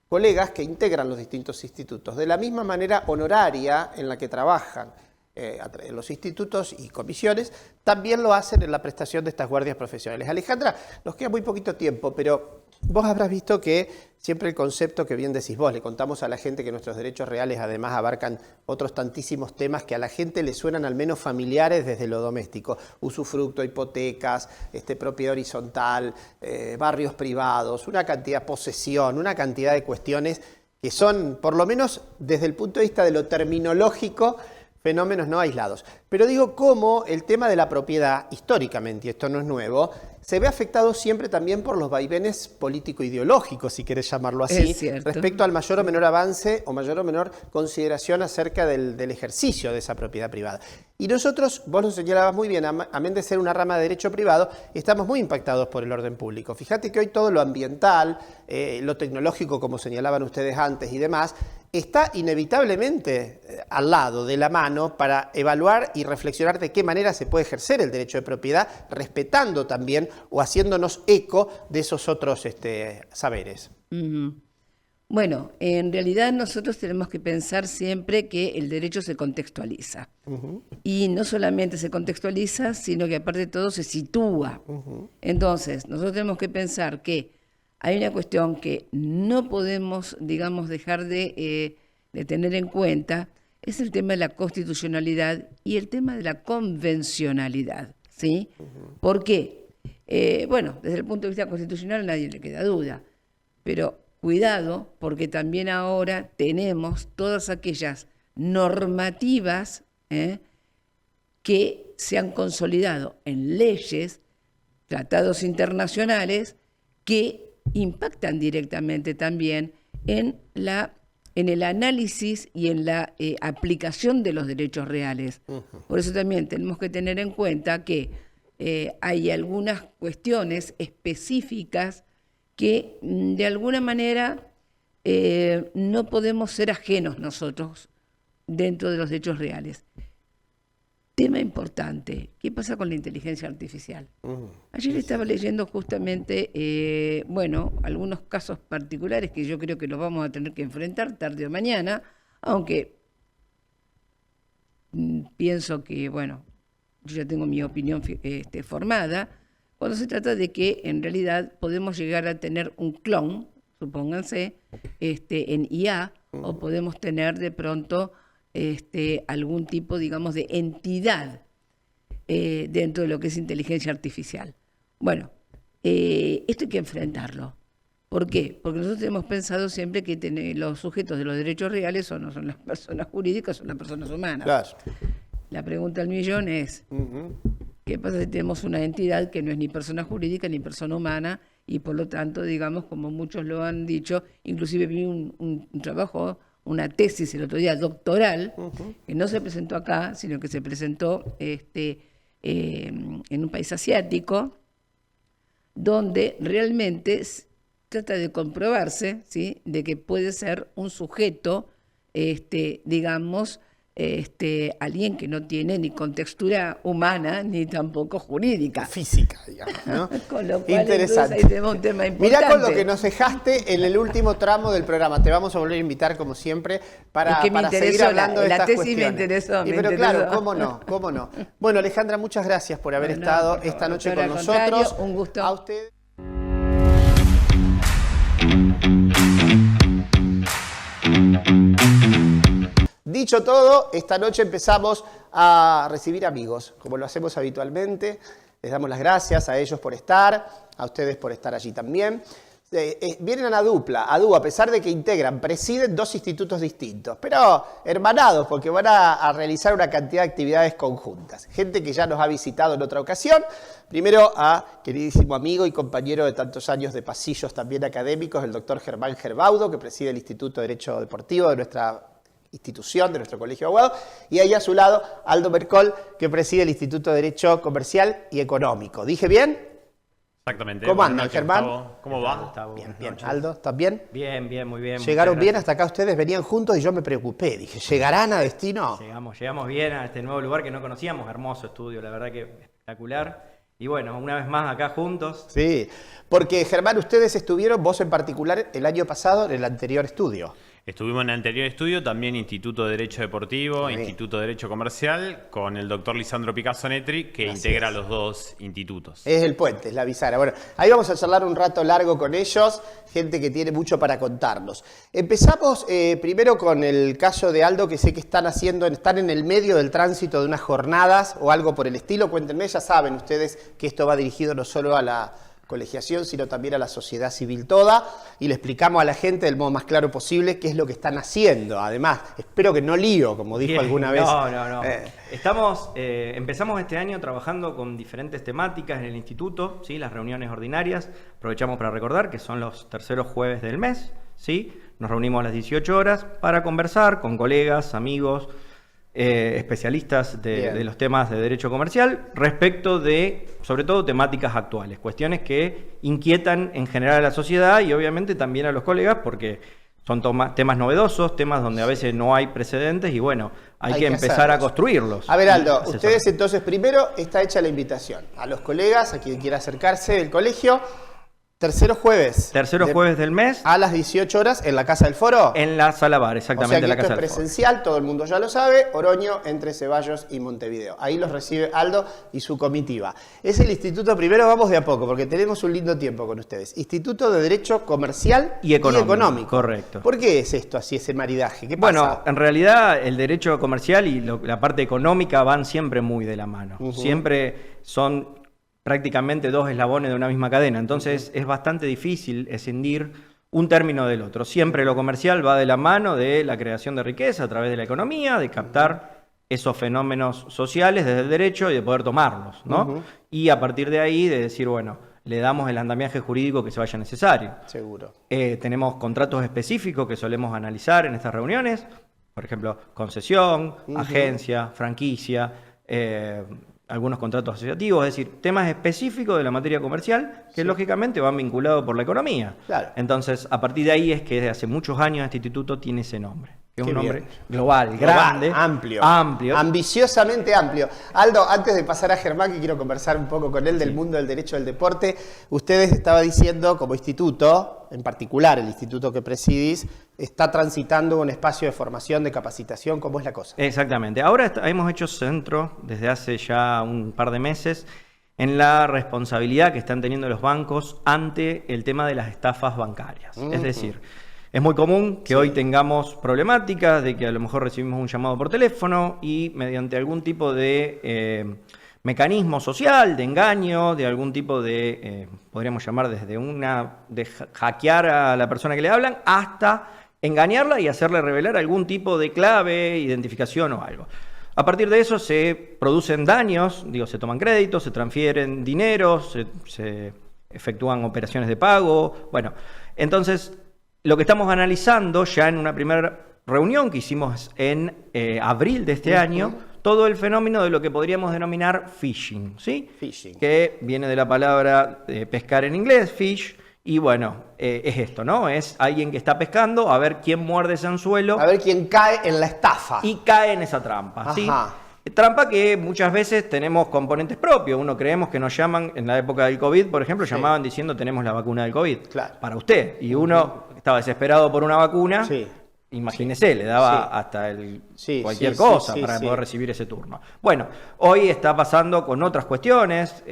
colegas que integran los distintos institutos, de la misma manera honoraria en la que trabajan en los institutos y comisiones, también lo hacen en la prestación de estas guardias profesionales. Alejandra, nos queda muy poquito tiempo, pero vos habrás visto que siempre el concepto que bien decís vos, le contamos a la gente que nuestros derechos reales además abarcan otros tantísimos temas que a la gente le suenan al menos familiares desde lo doméstico, usufructo, hipotecas, propiedad horizontal, barrios privados, una cantidad, posesión, una cantidad de cuestiones que son, por lo menos desde el punto de vista de lo terminológico, fenómenos no aislados. Pero digo cómo el tema de la propiedad, históricamente, y esto no es nuevo, se ve afectado siempre también por los vaivenes político-ideológicos, si querés llamarlo así, respecto al mayor o menor avance o mayor o menor consideración acerca del ejercicio de esa propiedad privada. Y nosotros, vos lo señalabas muy bien, amén de ser una rama de derecho privado, estamos muy impactados por el orden público. Fíjate que hoy todo lo ambiental, lo tecnológico, como señalaban ustedes antes y demás, está inevitablemente al lado, de la mano, para evaluar y reflexionar de qué manera se puede ejercer el derecho de propiedad, respetando también o haciéndonos eco de esos otros saberes. Bueno, en realidad nosotros tenemos que pensar siempre que el derecho se contextualiza. Y no solamente se contextualiza, sino que aparte de todo se sitúa. Entonces, nosotros tenemos que pensar que hay una cuestión que no podemos, digamos, dejar de tener en cuenta, es el tema de la constitucionalidad y el tema de la convencionalidad, ¿sí? ¿Por qué? Bueno, desde el punto de vista constitucional a nadie le queda duda, pero cuidado, porque también ahora tenemos todas aquellas normativas que se han consolidado en leyes, tratados internacionales, que impactan directamente también en el análisis y en la aplicación de los derechos reales. Por eso también tenemos que tener en cuenta que hay algunas cuestiones específicas que de alguna manera no podemos ser ajenos nosotros dentro de los derechos reales. Tema importante, ¿qué pasa con la inteligencia artificial? Ayer estaba leyendo justamente, algunos casos particulares que yo creo que los vamos a tener que enfrentar tarde o mañana, aunque pienso que, yo ya tengo mi opinión formada, cuando se trata de que en realidad podemos llegar a tener un clon, supónganse, en IA, o podemos tener de pronto algún tipo, digamos, de entidad dentro de lo que es inteligencia artificial. Bueno, esto hay que enfrentarlo. ¿Por qué? Porque nosotros hemos pensado siempre que los sujetos de los derechos reales no son las personas jurídicas, son las personas humanas. Claro. La pregunta del millón es, ¿qué pasa si tenemos una entidad que no es ni persona jurídica ni persona humana y por lo tanto, digamos, como muchos lo han dicho, inclusive vi un trabajo, una tesis el otro día doctoral, que no se presentó acá, sino que se presentó en un país asiático, donde realmente trata de comprobarse, ¿sí?, de que puede ser un sujeto, digamos, alguien que no tiene ni contextura humana ni tampoco jurídica. Física, digamos, ¿no? Con lo cual, interesante. Ahí tenemos un tema importante. Mirá con lo que nos dejaste en el último tramo del programa. Te vamos a volver a invitar, como siempre, para seguir hablando de estas cuestiones. La tesis me interesó. Pero claro, cómo no. Bueno, Alejandra, muchas gracias por haber estado esta noche con nosotros. Un gusto. A usted. Dicho todo, esta noche empezamos a recibir amigos, como lo hacemos habitualmente. Les damos las gracias a ellos por estar, a ustedes por estar allí también. Vienen a la dupla, a dúo, a pesar de que presiden dos institutos distintos, pero hermanados, porque van a realizar una cantidad de actividades conjuntas. Gente que ya nos ha visitado en otra ocasión. Primero a queridísimo amigo y compañero de tantos años de pasillos también académicos, el doctor Germán Gerbaudo, que preside el Instituto de Derecho Deportivo de nuestra institución, de nuestro Colegio de Abogados, y ahí a su lado Aldo Mercol, que preside el Instituto de Derecho Comercial y Económico. ¿Dije bien? Exactamente. ¿Cómo andan, Germán? Gustavo. ¿Cómo va? Gustavo, Bien. noches. Aldo, ¿estás bien? Bien, muy bien. ¿Llegaron muchas bien gracias. hasta acá ustedes? ¿Venían juntos? Y yo me preocupé. Dije, ¿llegarán a destino? Llegamos bien a este nuevo lugar que no conocíamos. Hermoso estudio, la verdad que espectacular. Y bueno, una vez más acá juntos. Sí, porque Germán, ustedes estuvieron, vos en particular, el año pasado en el anterior estudio. Estuvimos en el anterior estudio, también Instituto de Derecho Deportivo, Bien. Instituto de Derecho Comercial, con el doctor Lisandro Picasso Netri, que Así integra es. los dos institutos. Es el puente, es la bisagra. Bueno, ahí vamos a charlar un rato largo con ellos, gente que tiene mucho para contarnos. Empezamos primero con el caso de Aldo, que sé que están en el medio del tránsito de unas jornadas o algo por el estilo. Cuéntenme, ya saben ustedes que esto va dirigido no solo a la colegiación, sino también a la sociedad civil toda, y le explicamos a la gente del modo más claro posible qué es lo que están haciendo. Además, espero que no lío, como dijo Bien, alguna vez. No. Empezamos este año trabajando con diferentes temáticas en el instituto, ¿sí? Las reuniones ordinarias, aprovechamos para recordar que son los terceros jueves del mes, ¿sí? Nos reunimos a las 18 horas para conversar con colegas, amigos, especialistas de los temas de derecho comercial respecto de, sobre todo, temáticas actuales, cuestiones que inquietan en general a la sociedad y obviamente también a los colegas porque son temas novedosos, temas donde a veces no hay precedentes y bueno, hay que empezar a construirlos. A ver, Aldo, Asesorar. ustedes entonces primero está hecha la invitación a los colegas, a quien quiera acercarse del colegio, Tercero jueves. Tercero jueves del mes. A las 18 horas en la Casa del Foro. En la Sala Bar, exactamente, o sea que en la esto Casa es del Foro. presencial, todo el mundo ya lo sabe, Oroño, entre Ceballos y Montevideo. Ahí los recibe Aldo y su comitiva. Es el instituto, primero vamos de a poco, porque tenemos un lindo tiempo con ustedes. Instituto de Derecho Comercial Y Económico. Correcto. ¿Por qué es esto así, ese maridaje? ¿Qué pasa? Bueno, en realidad el derecho comercial y la parte económica van siempre muy de la mano. Siempre son prácticamente dos eslabones de una misma cadena. Entonces es bastante difícil escindir un término del otro. Siempre lo comercial va de la mano de la creación de riqueza a través de la economía, de captar esos fenómenos sociales desde el derecho y de poder tomarlos, ¿no? Y a partir de ahí de decir, bueno, le damos el andamiaje jurídico que se vaya necesario. Seguro. Tenemos contratos específicos que solemos analizar en estas reuniones, por ejemplo, concesión, agencia, franquicia, algunos contratos asociativos, es decir, temas específicos de la materia comercial que lógicamente van vinculados por la economía. Claro. Entonces, a partir de ahí es que desde hace muchos años este instituto tiene ese nombre. Que es Qué un nombre bien. global, grande, amplio. Ambiciosamente amplio. Aldo, antes de pasar a Germán, que quiero conversar un poco con él del mundo del derecho del deporte, ustedes estaba diciendo, como instituto, en particular el instituto que presidís, está transitando un espacio de formación, de capacitación. ¿Cómo es la cosa? Exactamente. Ahora hemos hecho centro desde hace ya un par de meses en la responsabilidad que están teniendo los bancos ante el tema de las estafas bancarias. Es decir, es muy común que hoy tengamos problemáticas de que a lo mejor recibimos un llamado por teléfono y mediante algún tipo de mecanismo social, de engaño, de algún tipo de, podríamos llamar desde de hackear a la persona que le hablan hasta engañarla y hacerle revelar algún tipo de clave, identificación o algo. A partir de eso se producen daños, se toman créditos, se transfieren dinero, se efectúan operaciones de pago. Bueno, entonces lo que estamos analizando ya en una primera reunión que hicimos en abril de este año, todo el fenómeno de lo que podríamos denominar phishing, ¿sí? Phishing. Que viene de la palabra pescar en inglés, fish, y bueno, es esto, ¿no? Es alguien que está pescando a ver quién muerde ese anzuelo. A ver quién cae en la estafa. Y cae en esa trampa, ¿sí? Ajá. Trampa que muchas veces tenemos componentes propios. Uno creemos que nos llaman, en la época del COVID, por ejemplo, llamaban diciendo tenemos la vacuna del COVID. Claro. Para usted. Y uno estaba desesperado por una vacuna. Sí. Imagínese, le daba hasta cualquier sí, cosa sí, para sí. poder recibir ese turno. Bueno, hoy está pasando con otras cuestiones.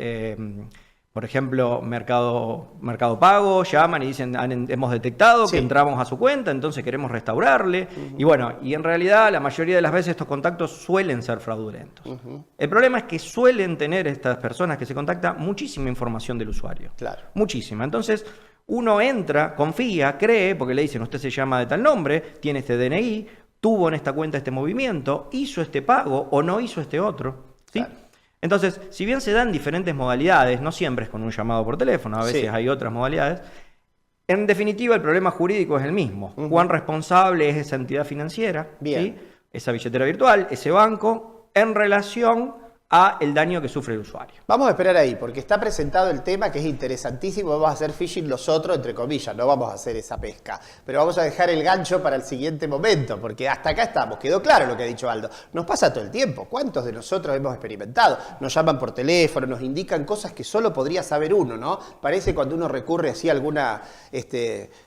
Por ejemplo, Mercado Pago, llaman y dicen, hemos detectado que entramos a su cuenta, entonces queremos restaurarle. Y bueno, y en realidad la mayoría de las veces estos contactos suelen ser fraudulentos. El problema es que suelen tener estas personas que se contactan muchísima información del usuario. Claro. Muchísima. Entonces, uno entra, confía, cree, porque le dicen, usted se llama de tal nombre, tiene este DNI, tuvo en esta cuenta este movimiento, hizo este pago o no hizo este otro. ¿Sí? Claro. Entonces, si bien se dan diferentes modalidades, no siempre es con un llamado por teléfono, a veces hay otras modalidades, en definitiva el problema jurídico es el mismo. ¿Cuán responsable es esa entidad financiera? ¿Sí? Esa billetera virtual, ese banco, en relación a el daño que sufre el usuario. Vamos a esperar ahí, porque está presentado el tema que es interesantísimo. Vamos a hacer phishing nosotros, entre comillas, no vamos a hacer esa pesca. Pero vamos a dejar el gancho para el siguiente momento, porque hasta acá estamos. Quedó claro lo que ha dicho Aldo. Nos pasa todo el tiempo. ¿Cuántos de nosotros hemos experimentado? Nos llaman por teléfono, nos indican cosas que solo podría saber uno, ¿no? Parece cuando uno recurre así a alguna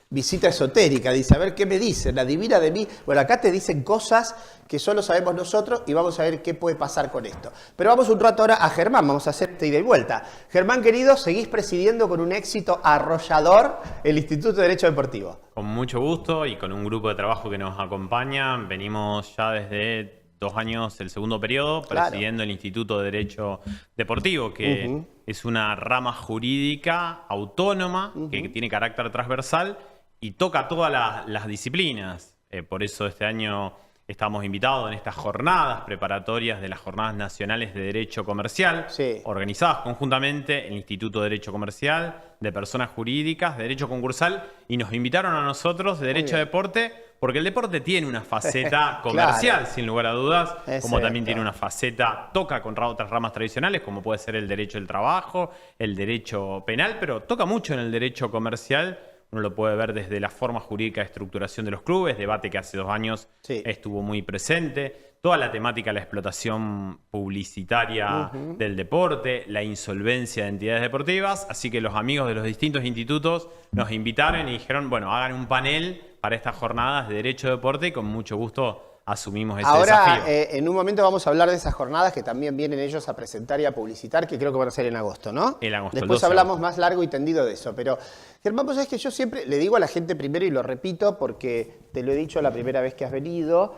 visita esotérica, dice, a ver qué me dicen, adivina de mí. Bueno, acá te dicen cosas que solo sabemos nosotros y vamos a ver qué puede pasar con esto. Pero vamos un rato ahora a Germán, vamos a hacer ida y vuelta. Germán, querido, seguís presidiendo con un éxito arrollador el Instituto de Derecho Deportivo. Con mucho gusto y con un grupo de trabajo que nos acompaña. Venimos ya desde 2 años, el segundo periodo, presidiendo el Instituto de Derecho Deportivo, que es una rama jurídica autónoma que tiene carácter transversal y toca todas las disciplinas. Por eso este año estamos invitados en estas jornadas preparatorias de las Jornadas Nacionales de Derecho Comercial, organizadas conjuntamente el Instituto de Derecho Comercial, de Personas Jurídicas, de Derecho Concursal, y nos invitaron a nosotros de Derecho Deporte, porque el deporte tiene una faceta comercial, sin lugar a dudas, como también tiene una faceta, toca con otras ramas tradicionales, como puede ser el derecho del trabajo, el derecho penal, pero toca mucho en el derecho comercial, Uno lo puede ver desde la forma jurídica de estructuración de los clubes, debate que hace 2 años estuvo muy presente, toda la temática de la explotación publicitaria del deporte, la insolvencia de entidades deportivas, así que los amigos de los distintos institutos nos invitaron y dijeron, bueno, hagan un panel para estas jornadas de Derecho de Deporte y con mucho gusto asumimos ese desafío. Ahora, en un momento vamos a hablar de esas jornadas que también vienen ellos a presentar y a publicitar, que creo que van a ser en agosto, ¿no? En agosto. Después hablamos más largo y tendido de eso. Pero, Germán, vos sabés que yo siempre le digo a la gente primero, y lo repito porque te lo he dicho la primera vez que has venido,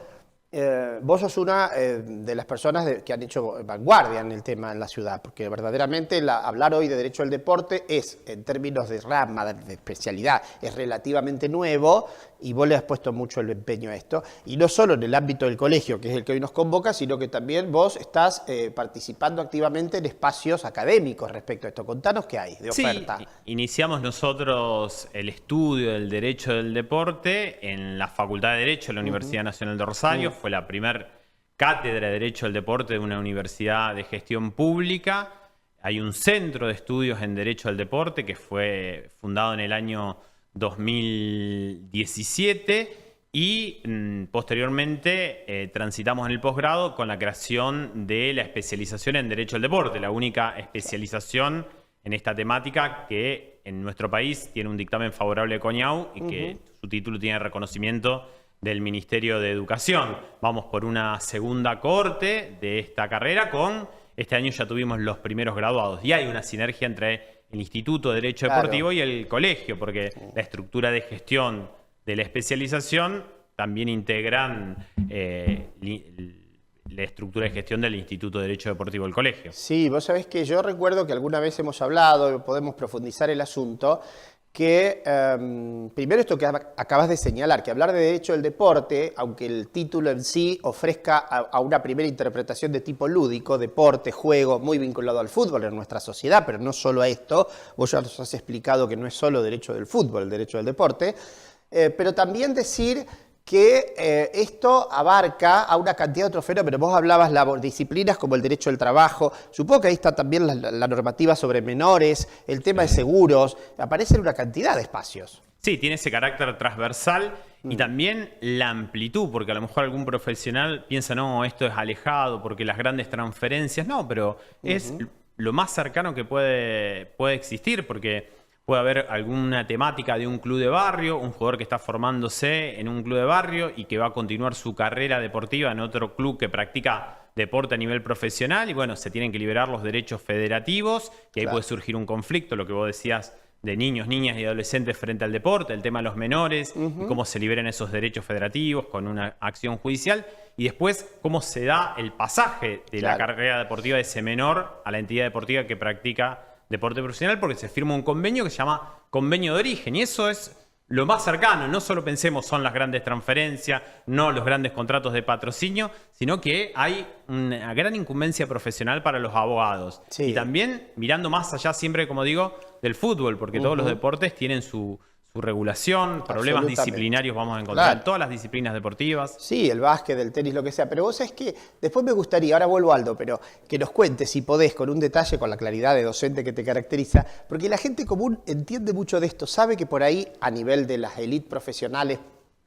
vos sos una de las personas que han hecho vanguardia en el tema en la ciudad, porque verdaderamente hablar hoy de derecho al deporte es, en términos de rama, de especialidad, es relativamente nuevo, y vos le has puesto mucho el empeño a esto, y no solo en el ámbito del colegio, que es el que hoy nos convoca, sino que también vos estás participando activamente en espacios académicos respecto a esto. Contanos qué hay de oferta. Sí, iniciamos nosotros el estudio del derecho del deporte en la Facultad de Derecho de la Universidad Nacional de Rosario. Fue la primer cátedra de Derecho del Deporte de una universidad de gestión pública. Hay un centro de estudios en Derecho al Deporte que fue fundado en el año 2017 y posteriormente transitamos en el posgrado con la creación de la especialización en Derecho al Deporte, la única especialización en esta temática que en nuestro país tiene un dictamen favorable de CONIAU y que su título tiene reconocimiento del Ministerio de Educación. Vamos por una segunda cohorte de esta carrera este año ya tuvimos los primeros graduados y hay una sinergia entre el Instituto de Derecho Deportivo y el colegio, porque la estructura de gestión de la especialización también integran la estructura de gestión del Instituto de Derecho Deportivo del colegio. Sí, vos sabés que yo recuerdo que alguna vez hemos hablado, podemos profundizar el asunto, que primero esto que acabas de señalar, que hablar de derecho del deporte, aunque el título en sí ofrezca a una primera interpretación de tipo lúdico, deporte, juego, muy vinculado al fútbol en nuestra sociedad, pero no solo a esto, vos ya nos has explicado que no es solo derecho del fútbol, el derecho del deporte, pero también decir que esto abarca a una cantidad de otros fenómenos. Vos hablabas de disciplinas como el derecho al trabajo, supongo que ahí está también la normativa sobre menores, el tema de seguros, aparecen una cantidad de espacios. Sí, tiene ese carácter transversal y también la amplitud, porque a lo mejor algún profesional piensa, no, esto es alejado, porque las grandes transferencias, no, pero es lo más cercano que puede existir, porque puede haber alguna temática de un club de barrio, un jugador que está formándose en un club de barrio y que va a continuar su carrera deportiva en otro club que practica deporte a nivel profesional y bueno, se tienen que liberar los derechos federativos y ahí puede surgir un conflicto, lo que vos decías de niños, niñas y adolescentes frente al deporte, el tema de los menores, y cómo se liberan esos derechos federativos con una acción judicial y después cómo se da el pasaje de la carrera deportiva de ese menor a la entidad deportiva que practica deporte profesional, porque se firma un convenio que se llama Convenio de Origen y eso es lo más cercano. No solo pensemos son las grandes transferencias, no los grandes contratos de patrocinio, sino que hay una gran incumbencia profesional para los abogados. Y también mirando más allá siempre, como digo, del fútbol, porque todos los deportes tienen su regulación, problemas disciplinarios vamos a encontrar en todas las disciplinas deportivas. Sí, el básquet, el tenis, lo que sea. Pero vos sabés que después me gustaría, ahora vuelvo Aldo, pero que nos cuentes, si podés, con un detalle, con la claridad de docente que te caracteriza, porque la gente común entiende mucho de esto, sabe que por ahí, a nivel de las élites profesionales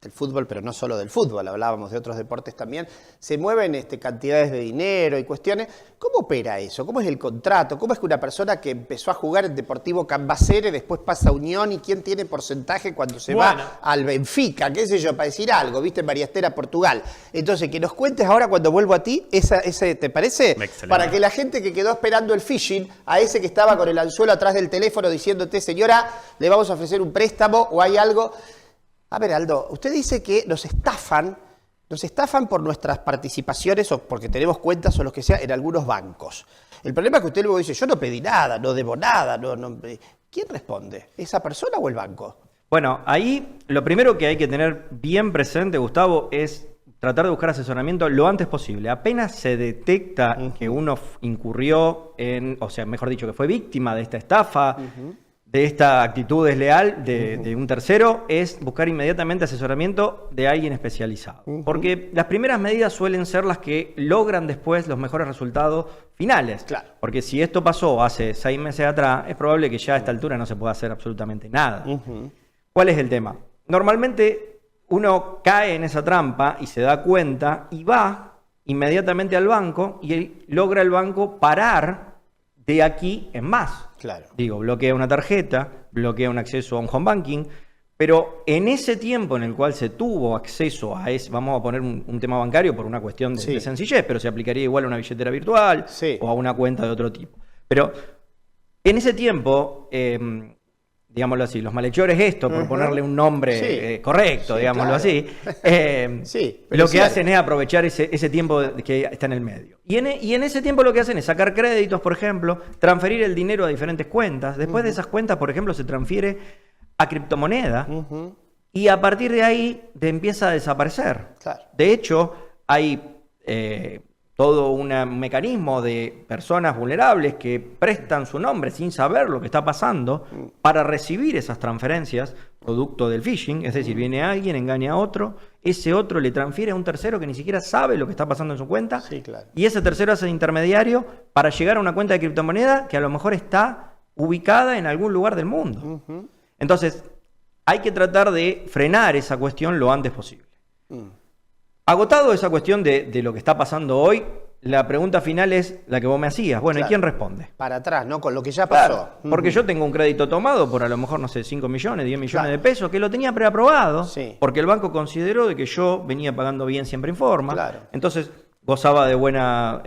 del fútbol, pero no solo del fútbol, hablábamos de otros deportes también, se mueven cantidades de dinero y cuestiones. ¿Cómo opera eso? ¿Cómo es el contrato? ¿Cómo es que una persona que empezó a jugar en Deportivo Cambacere después pasa a Unión y quién tiene porcentaje cuando se va al Benfica? ¿Qué sé yo? Para decir algo, ¿viste? En María Estera, Portugal. Entonces, que nos cuentes ahora cuando vuelvo a ti, ese ¿te parece? Excelente. Para que la gente que quedó esperando el phishing, a ese que estaba con el anzuelo atrás del teléfono diciéndote, señora, le vamos a ofrecer un préstamo o hay algo. A ver, Aldo, usted dice que nos estafan por nuestras participaciones o porque tenemos cuentas o lo que sea en algunos bancos. El problema es que usted luego dice, yo no pedí nada, no debo nada. ¿Quién responde? ¿Esa persona o el banco? Bueno, ahí lo primero que hay que tener bien presente, Gustavo, es tratar de buscar asesoramiento lo antes posible. Apenas se detecta que uno incurrió o sea, mejor dicho, que fue víctima de esta estafa, de esta actitud desleal de un tercero, es buscar inmediatamente asesoramiento de alguien especializado. Porque las primeras medidas suelen ser las que logran después los mejores resultados finales. Claro. Porque si esto pasó hace 6 meses atrás, es probable que ya a esta altura no se pueda hacer absolutamente nada. ¿Cuál es el tema? Normalmente uno cae en esa trampa y se da cuenta y va inmediatamente al banco y logra el banco parar de aquí en más. Claro. Digo, bloquea una tarjeta, bloquea un acceso a un home banking, pero en ese tiempo en el cual se tuvo acceso a ese, vamos a poner un tema bancario por una cuestión de sencillez, pero se aplicaría igual a una billetera virtual o a una cuenta de otro tipo. Pero en ese tiempo, digámoslo así, los malhechores por ponerle un nombre correcto, digámoslo así, lo que hacen es aprovechar ese tiempo que está en el medio. Y en ese tiempo lo que hacen es sacar créditos, por ejemplo, transferir el dinero a diferentes cuentas. Después de esas cuentas, por ejemplo, se transfiere a criptomoneda y a partir de ahí empieza a desaparecer. Claro. De hecho, hay todo un mecanismo de personas vulnerables que prestan su nombre sin saber lo que está pasando para recibir esas transferencias producto del phishing. Es decir, viene alguien, engaña a otro, ese otro le transfiere a un tercero que ni siquiera sabe lo que está pasando en su cuenta, y ese tercero hace de intermediario para llegar a una cuenta de criptomoneda que a lo mejor está ubicada en algún lugar del mundo. Entonces, hay que tratar de frenar esa cuestión lo antes posible. Agotado esa cuestión de lo que está pasando hoy, la pregunta final es la que vos me hacías. Bueno, ¿y quién responde? Para atrás, ¿no? Con lo que ya pasó. Claro, porque yo tengo un crédito tomado por a lo mejor, no sé, 5 millones, 10 millones de pesos, que lo tenía preaprobado, porque el banco consideró de que yo venía pagando bien siempre en forma. Entonces, gozaba de buena...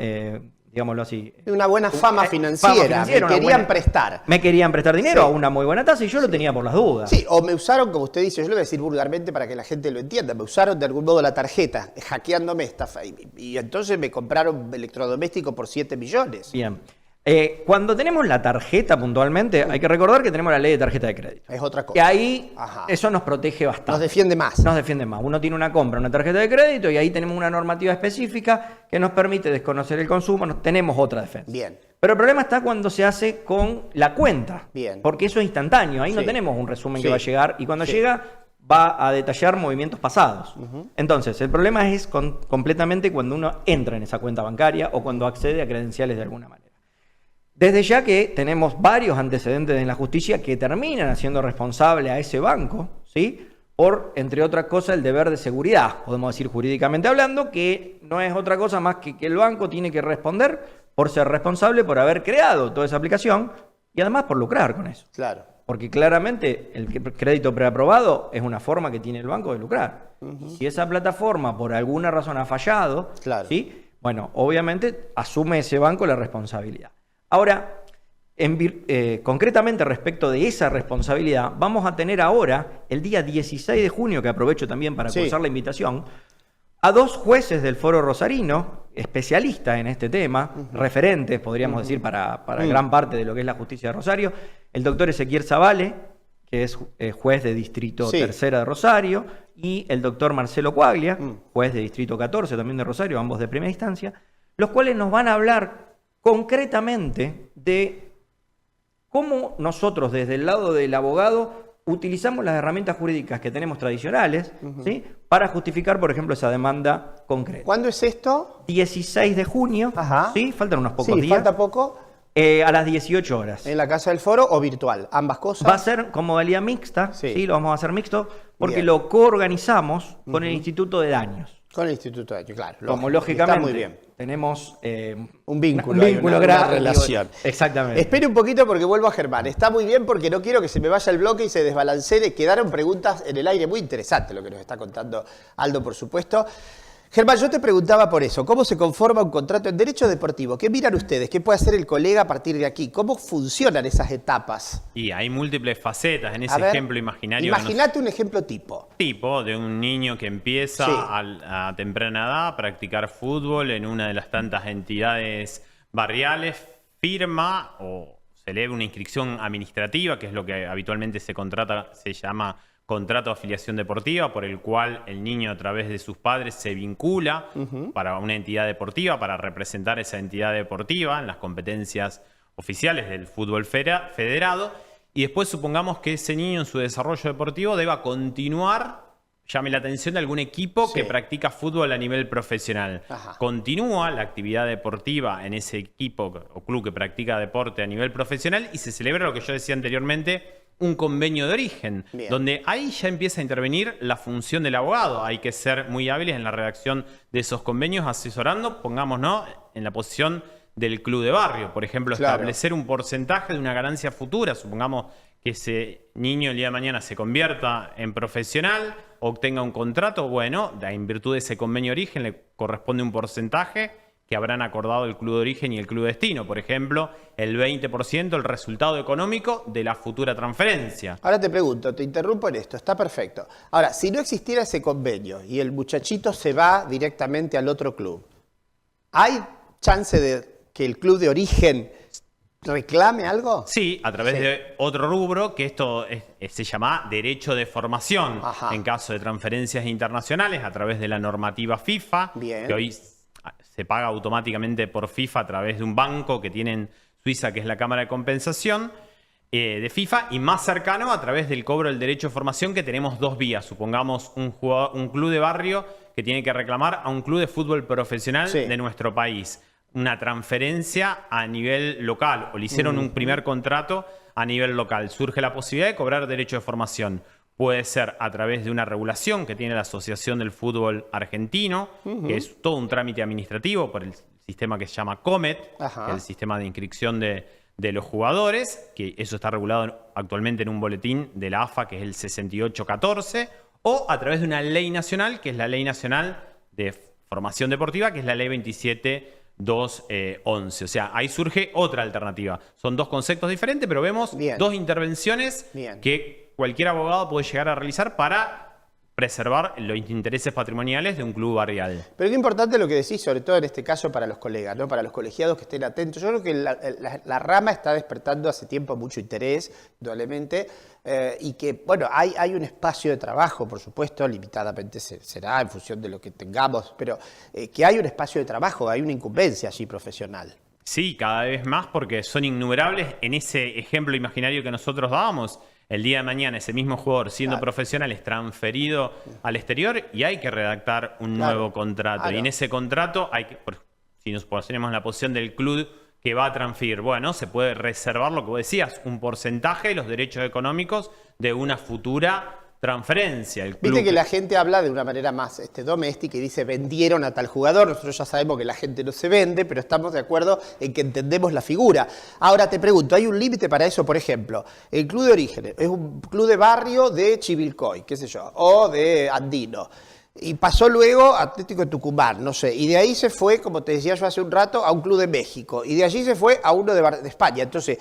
digámoslo así. Una buena fama financiera. Me querían prestar. Me querían prestar dinero a una muy buena tasa y yo lo tenía por las dudas. Sí, o me usaron, como usted dice, yo lo voy a decir vulgarmente para que la gente lo entienda, me usaron de algún modo la tarjeta, hackeándome estafa. Y entonces me compraron electrodomésticos por 7 millones. Bien. Cuando tenemos la tarjeta puntualmente, hay que recordar que tenemos la ley de tarjeta de crédito. Es otra cosa. Y ahí eso nos protege bastante. Nos defiende más. Nos defiende más. Uno tiene una compra, una tarjeta de crédito y ahí tenemos una normativa específica que nos permite desconocer el consumo. Tenemos otra defensa. Bien. Pero el problema está cuando se hace con la cuenta. Bien. Porque eso es instantáneo. Ahí no tenemos un resumen que va a llegar y cuando llega va a detallar movimientos pasados. Entonces, el problema es completamente cuando uno entra en esa cuenta bancaria o cuando accede a credenciales de alguna manera. Desde ya que tenemos varios antecedentes en la justicia que terminan haciendo responsable a ese banco, ¿sí? Por, entre otras cosas, el deber de seguridad, podemos decir jurídicamente hablando, que no es otra cosa más que el banco tiene que responder por ser responsable por haber creado toda esa aplicación y además por lucrar con eso. Claro. Porque claramente el crédito preaprobado es una forma que tiene el banco de lucrar. Y si esa plataforma por alguna razón ha fallado, ¿sí? Bueno, obviamente asume ese banco la responsabilidad. Ahora, concretamente respecto de esa responsabilidad, vamos a tener ahora, el día 16 de junio, que aprovecho también para cursar la invitación, a 2 jueces del Foro Rosarino, especialistas en este tema, referentes, podríamos decir, para gran parte de lo que es la justicia de Rosario, el doctor Ezequiel Zavale, que es juez de Distrito Tercera de Rosario, y el doctor Marcelo Quaglia, juez de Distrito 14, también de Rosario, ambos de primera instancia, los cuales nos van a hablar concretamente de cómo nosotros desde el lado del abogado utilizamos las herramientas jurídicas que tenemos tradicionales, ¿sí? Para justificar, por ejemplo, esa demanda concreta. ¿Cuándo es esto? 16 de junio, ¿sí? Faltan unos pocos días. Falta poco. A las 18 horas. ¿En la Casa del Foro o virtual? ¿Ambas cosas? Va a ser con modalidad mixta, ¿sí? Lo vamos a hacer mixto, porque lo coorganizamos con el Instituto de Daños. Con el Instituto de Daños, claro. Como lógicamente está muy bien. Tenemos un vínculo, una relación. Exactamente. Espere un poquito porque vuelvo a Germán. Está muy bien porque no quiero que se me vaya el bloque y se desbalancee. Quedaron preguntas en el aire muy interesantes lo que nos está contando Aldo, por supuesto. Germán, yo te preguntaba por eso, ¿cómo se conforma un contrato en derecho deportivo? ¿Qué miran ustedes? ¿Qué puede hacer el colega a partir de aquí? ¿Cómo funcionan esas etapas? Y hay múltiples facetas en ese ejemplo imaginario. Imagínate un ejemplo tipo. Tipo de un niño que empieza a temprana edad a practicar fútbol en una de las tantas entidades barriales, firma o se eleva una inscripción administrativa, que es lo que habitualmente se llama contrato de afiliación deportiva, por el cual el niño a través de sus padres se vincula para una entidad deportiva, para representar esa entidad deportiva en las competencias oficiales del fútbol federado, y después supongamos que ese niño en su desarrollo deportivo deba continuar, llame la atención de algún equipo que practica fútbol a nivel profesional. Continúa la actividad deportiva en ese equipo o club que practica deporte a nivel profesional y se celebra lo que yo decía anteriormente, un convenio de origen, Bien. donde ahí ya empieza a intervenir la función del abogado. Hay que ser muy hábiles en la redacción de esos convenios, asesorando, pongámonos, en la posición del club de barrio. Por ejemplo, Claro. establecer un porcentaje de una ganancia futura. Supongamos que ese niño el día de mañana se convierta en profesional, obtenga un contrato. Bueno, en virtud de ese convenio de origen le corresponde un porcentaje que habrán acordado el club de origen y el club de destino. Por ejemplo, el 20% el resultado económico de la futura transferencia. Ahora te pregunto, te interrumpo en esto, está perfecto. Ahora, si no existiera ese convenio y el muchachito se va directamente al otro club, ¿hay chance de que el club de origen reclame algo? Sí, a través de otro rubro, que esto se llama derecho de formación. Ajá. En caso de transferencias internacionales, a través de la normativa FIFA, Bien. que hoy se paga automáticamente por FIFA a través de un banco que tiene en Suiza, que es la Cámara de Compensación de FIFA, y más cercano a través del cobro del derecho de formación, que tenemos dos vías. Supongamos un club de barrio que tiene que reclamar a un club de fútbol profesional Sí. de nuestro país una transferencia a nivel local, o le hicieron un primer contrato a nivel local. Surge la posibilidad de cobrar derecho de formación. Puede ser a través de una regulación que tiene la Asociación del Fútbol Argentino, que es todo un trámite administrativo por el sistema que se llama COMET, Ajá. que es el sistema de inscripción de los jugadores, que eso está regulado actualmente en un boletín de la AFA, que es el 6814, o a través de una ley nacional, que es la Ley Nacional de Formación Deportiva, que es la Ley 27211. O sea, ahí surge otra alternativa. Son dos conceptos diferentes, pero vemos Bien. dos intervenciones Bien. que cualquier abogado puede llegar a realizar para preservar los intereses patrimoniales de un club barrial. Pero qué importante lo que decís, sobre todo en este caso para los colegas, ¿no? Para los colegiados que estén atentos. Yo creo que la rama está despertando hace tiempo mucho interés, indudablemente, y que, bueno, hay un espacio de trabajo, por supuesto, limitadamente será en función de lo que tengamos, pero que hay un espacio de trabajo, hay una incumbencia allí profesional. Sí, cada vez más, porque son innumerables. En ese ejemplo imaginario que nosotros dábamos, el día de mañana ese mismo jugador, siendo Claro. profesional, es transferido al exterior y hay que redactar un Claro. nuevo contrato. Claro. Y en ese contrato, si nos ponemos en la posición del club que va a transferir, bueno, se puede reservar lo que vos decías, un porcentaje de los derechos económicos de una futura transferencia. El club Viste que la gente habla de una manera más doméstica y dice vendieron a tal jugador. Nosotros ya sabemos que la gente no se vende, pero estamos de acuerdo en que entendemos la figura. Ahora te pregunto, ¿hay un límite para eso? Por ejemplo, el club de origen es un club de barrio de Chivilcoy, qué sé yo, o de Andino. Y pasó luego a Atlético de Tucumán, no sé. Y de ahí se fue, como te decía yo hace un rato, a un club de México. Y de allí se fue a uno de España. Entonces,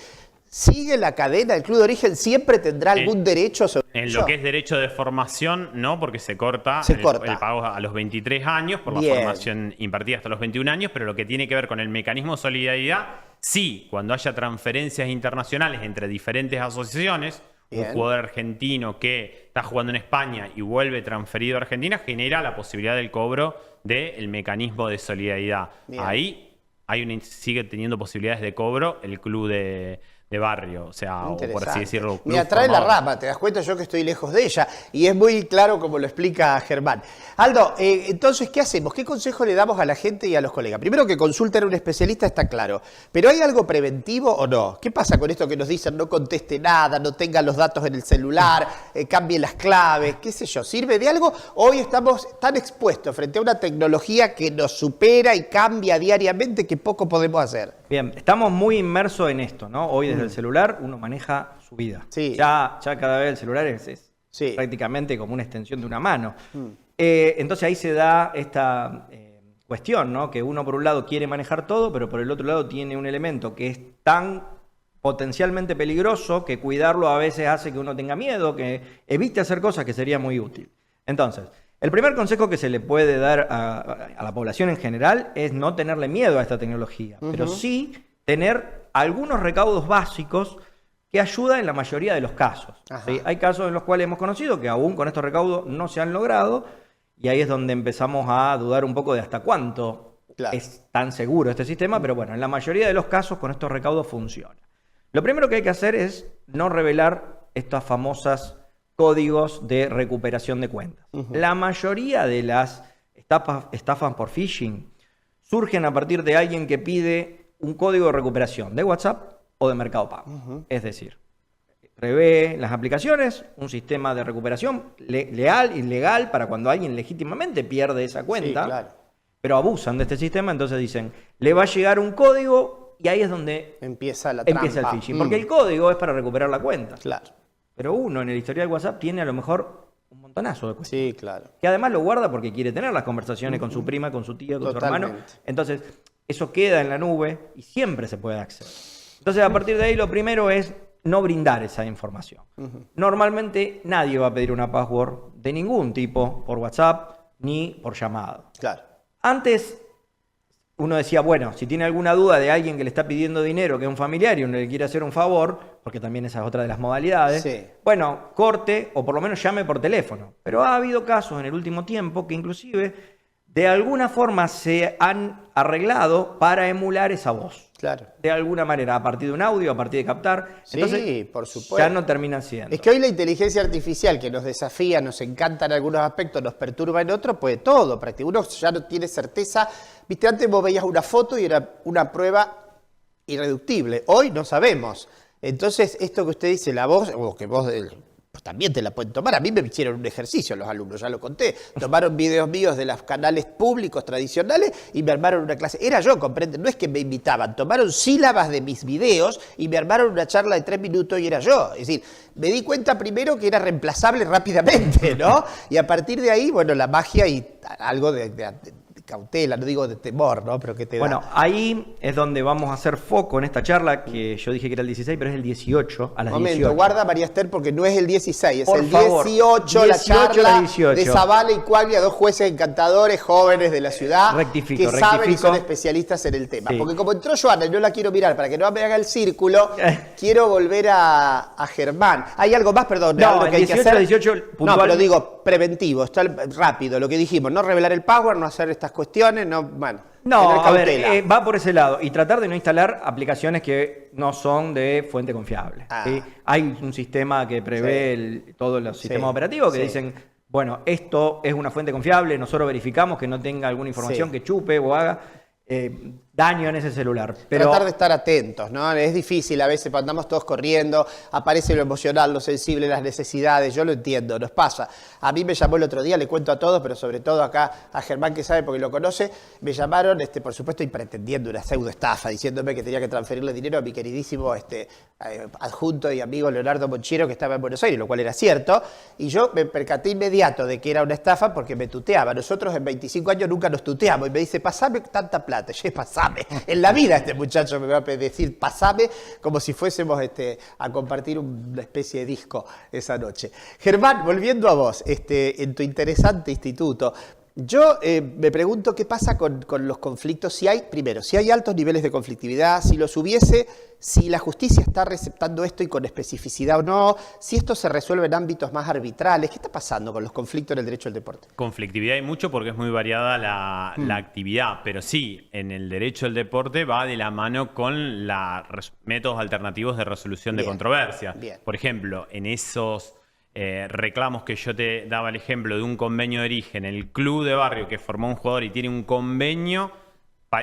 ¿sigue la cadena? ¿El club de origen siempre tendrá algún derecho sobre En ello? lo que es derecho de formación, no, porque se corta, Se corta. el pago a los 23 años por Bien. la formación impartida hasta los 21 años, pero lo que tiene que ver con el mecanismo de solidaridad, sí, cuando haya transferencias internacionales entre diferentes asociaciones, Bien. un jugador argentino que está jugando en España y vuelve transferido a Argentina, genera la posibilidad del cobro del mecanismo de solidaridad. Bien. Ahí sigue teniendo posibilidades de cobro el club de barrio, o sea, o por así Interesante. decirlo. Me club atrae la formado. rama, te das cuenta yo que estoy lejos de ella y es muy claro como lo explica Germán. Aldo, entonces, ¿qué hacemos? ¿Qué consejo le damos a la gente y a los colegas? Primero que consulten a un especialista, está claro, pero ¿hay algo preventivo o no? ¿Qué pasa con esto que nos dicen no conteste nada, no tenga los datos en el celular, cambie las claves, qué sé yo? ¿Sirve de algo? Hoy estamos tan expuestos frente a una tecnología que nos supera y cambia diariamente que poco podemos hacer. Bien, estamos muy inmersos en esto, ¿no? Hoy desde el celular uno maneja su vida. Sí. Ya cada vez el celular es Sí. prácticamente como una extensión de una mano. Entonces ahí se da esta cuestión, ¿no? Que uno por un lado quiere manejar todo, pero por el otro lado tiene un elemento que es tan potencialmente peligroso que cuidarlo a veces hace que uno tenga miedo, que evite hacer cosas que sería muy útil. Entonces, el primer consejo que se le puede dar a la población en general es no tenerle miedo a esta tecnología, pero sí tener algunos recaudos básicos que ayudan en la mayoría de los casos. ¿Sí? Hay casos en los cuales hemos conocido que aún con estos recaudos no se han logrado y ahí es donde empezamos a dudar un poco de hasta cuánto es tan seguro este sistema, pero bueno, en la mayoría de los casos con estos recaudos funciona. Lo primero que hay que hacer es no revelar estas famosas códigos de recuperación de cuentas. La mayoría de las estafas por phishing surgen a partir de alguien que pide un código de recuperación de WhatsApp o de Mercado Pago. Es decir, prevé las aplicaciones un sistema de recuperación legal para cuando alguien legítimamente pierde esa cuenta, Sí, claro. pero abusan de este sistema, entonces dicen, le va a llegar un código y ahí es donde Empieza la empieza el trampa. phishing. Porque el código es para recuperar la cuenta. Claro. Pero uno en el historial de WhatsApp tiene a lo mejor un montonazo de cuentas. Sí, claro. Que además lo guarda porque quiere tener las conversaciones con su prima, con su tío, con su hermano. Totalmente. Entonces, eso queda en la nube y siempre se puede acceder. Entonces, a partir de ahí, lo primero es no brindar esa información. Normalmente nadie va a pedir una password de ningún tipo por WhatsApp ni por llamado. Claro. Antes uno decía, bueno, si tiene alguna duda de alguien que le está pidiendo dinero, que es un familiar y uno le quiere hacer un favor, porque también esa es otra de las modalidades, Sí. bueno, corte o por lo menos llame por teléfono. Pero ha habido casos en el último tiempo que inclusive de alguna forma se han arreglado para emular esa voz. Claro. De alguna manera, a partir de un audio, a partir de captar. Sí, Entonces, por supuesto. ya no termina siendo. Es que hoy la inteligencia artificial que nos desafía, nos encanta en algunos aspectos, nos perturba en otros, puede todo. Uno ya no tiene certeza. Viste, antes vos veías una foto y era una prueba irreductible. Hoy no sabemos. Entonces, esto que usted dice, la voz, o que vos pues también te la pueden tomar. A mí me hicieron un ejercicio los alumnos, ya lo conté. Tomaron videos míos de los canales públicos tradicionales y me armaron una clase. Era yo, comprenden, no es que me invitaban. Tomaron sílabas de mis videos y me armaron una charla de 3 minutos y era yo. Es decir, me di cuenta primero que era reemplazable rápidamente, ¿no? Y a partir de ahí, bueno, la magia y algo de cautela, no digo de temor, ¿no? Pero que te da. Bueno, ahí es donde vamos a hacer foco en esta charla, que yo dije que era el 16, pero es el 18 a las Momento, 18. guarda María Esther porque no es el 16, es Por el favor, 18, la 18 charla a las 18. de Zavala y Cuaglia, dos jueces encantadores, jóvenes de la ciudad, Rectifico, que saben y rectifico. son especialistas en el tema. Sí. Porque como entró Joana y no la quiero mirar para que no me haga el círculo, quiero volver a Germán. ¿Hay algo más, perdón? No, algo el que hay que 18 hacer? a 18 No, puntual. pero digo preventivo, está rápido, lo que dijimos, no revelar el password, no hacer estas cuestiones, no, bueno, No, tener a ver, cautela. va por ese lado. Y tratar de no instalar aplicaciones que no son de fuente confiable. Ah. ¿sí? Hay un sistema que prevé todos los sistemas operativos que sí. dicen, bueno, esto es una fuente confiable, nosotros verificamos que no tenga alguna información Sí. que chupe o haga daño en ese celular. Pero Tratar de estar atentos, ¿no? Es difícil, a veces andamos todos corriendo, aparece lo emocional, lo sensible, las necesidades, yo lo entiendo, nos pasa. A mí me llamó el otro día, le cuento a todos, pero sobre todo acá a Germán que sabe porque lo conoce, me llamaron, por supuesto, y pretendiendo una pseudo estafa, diciéndome que tenía que transferirle dinero a mi queridísimo adjunto y amigo Leonardo Monchero, que estaba en Buenos Aires, lo cual era cierto, y yo me percaté inmediato de que era una estafa porque me tuteaba. Nosotros en 25 años nunca nos tuteamos, y me dice, pasame tanta plata, pasame. En la vida este muchacho me va a decir, pasame, como si fuésemos a compartir una especie de disco esa noche. Germán, volviendo a vos, en tu interesante instituto, yo me pregunto qué pasa con los conflictos, si hay altos niveles de conflictividad, si los hubiese, si la justicia está receptando esto y con especificidad o no, si esto se resuelve en ámbitos más arbitrales, ¿qué está pasando con los conflictos en el derecho del deporte? Conflictividad hay mucho porque es muy variada la actividad, pero sí, en el derecho del deporte va de la mano con métodos alternativos de resolución de Bien, controversias. bien. Por ejemplo, en esos reclamos que yo te daba el ejemplo de un convenio de origen, el club de barrio que formó un jugador y tiene un convenio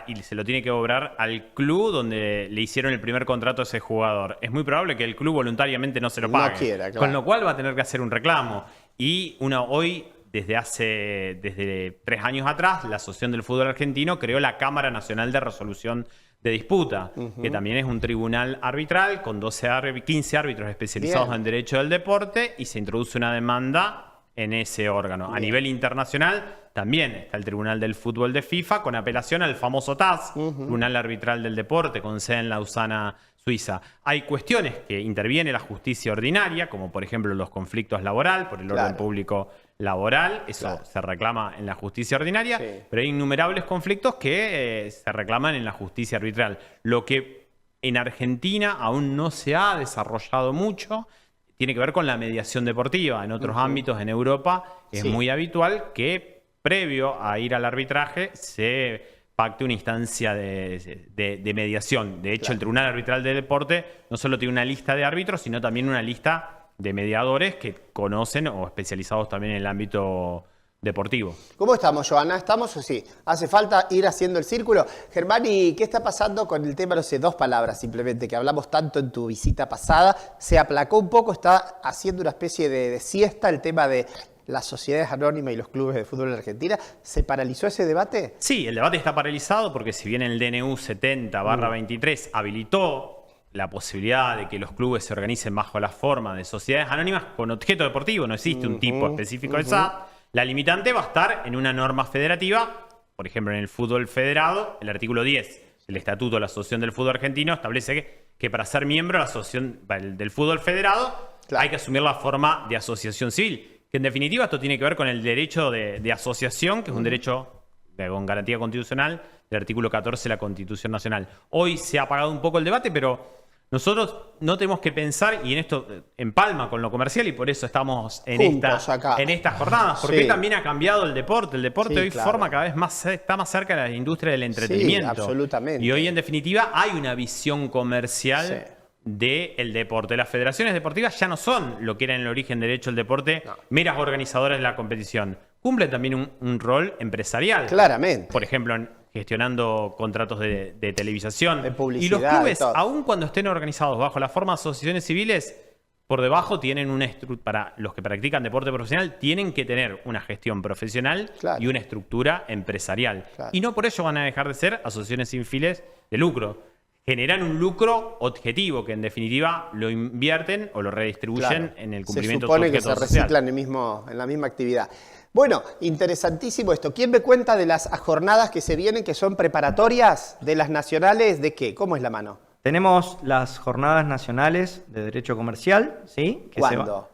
y se lo tiene que cobrar al club donde le hicieron el primer contrato a ese jugador. Es muy probable que el club voluntariamente no se lo pague. No quiera, claro. Con lo cual va a tener que hacer un reclamo. Y hoy, desde 3 años atrás, la Asociación del Fútbol Argentino creó la Cámara Nacional de Resolución de Disputa, que también es un tribunal arbitral con 15 árbitros especializados Bien. en derecho del deporte y se introduce una demanda en ese órgano. Bien. A nivel internacional también está el Tribunal del Fútbol de FIFA con apelación al famoso TAS, Tribunal Arbitral del Deporte, con sede en Lausana, Suiza. Hay cuestiones que interviene la justicia ordinaria, como por ejemplo los conflictos laborales, por el orden Claro. público laboral, eso Claro. se reclama en la justicia ordinaria, Sí. pero hay innumerables conflictos que se reclaman en la justicia arbitral. Lo que en Argentina aún no se ha desarrollado mucho tiene que ver con la mediación deportiva. En otros ámbitos, en Europa, es Sí. muy habitual que previo a ir al arbitraje se pacte una instancia de mediación. De hecho, Claro. el Tribunal Arbitral del Deporte no solo tiene una lista de árbitros, sino también una lista de mediadores que conocen o especializados también en el ámbito deportivo. ¿Cómo estamos, Joana? ¿Estamos o sí? ¿Hace falta ir haciendo el círculo? Germán, ¿y qué está pasando con el tema? No sé, 2 palabras simplemente, que hablamos tanto en tu visita pasada. Se aplacó un poco, está haciendo una especie de siesta el tema de las sociedades anónimas y los clubes de fútbol en Argentina. ¿Se paralizó ese debate? Sí, el debate está paralizado porque si bien el DNU 70/23 habilitó la posibilidad de que los clubes se organicen bajo la forma de sociedades anónimas con objeto deportivo, no existe un tipo específico de SAD, la limitante va a estar en una norma federativa, por ejemplo en el fútbol federado, el artículo 10 del Estatuto de la Asociación del Fútbol Argentino establece que para ser miembro de la Asociación del Fútbol Federado hay que asumir la forma de asociación civil, que en definitiva esto tiene que ver con el derecho de asociación, que es un derecho con garantía constitucional del artículo 14 de la Constitución Nacional. Hoy se ha apagado un poco el debate, pero nosotros no tenemos que pensar, y en esto empalma con lo comercial, y por eso estamos en estas jornadas, porque también ha cambiado el deporte. El deporte hoy forma cada vez más, está más cerca de la industria del entretenimiento. Sí, absolutamente. Y hoy, en definitiva, hay una visión comercial del deporte. Las federaciones deportivas ya no son lo que era en el origen derecho del deporte, meras organizadoras de la competición. Cumplen también un rol empresarial. Claramente. Por ejemplo, gestionando contratos de televisación. De publicidad. Y los clubes, aun cuando estén organizados bajo la forma de asociaciones civiles, por debajo tienen una estructura, para los que practican deporte profesional, tienen que tener una gestión profesional y una estructura empresarial. Y no por ello van a dejar de ser asociaciones sin fines de lucro. Generan un lucro objetivo que en definitiva lo invierten o lo redistribuyen en el cumplimiento de su objeto social. Se supone que se reciclan en la misma actividad. Bueno, interesantísimo esto. ¿Quién me cuenta de las jornadas que se vienen, que son preparatorias de las nacionales? ¿De qué? ¿Cómo es la mano? Tenemos las jornadas nacionales de Derecho Comercial, ¿sí? ¿Cuándo?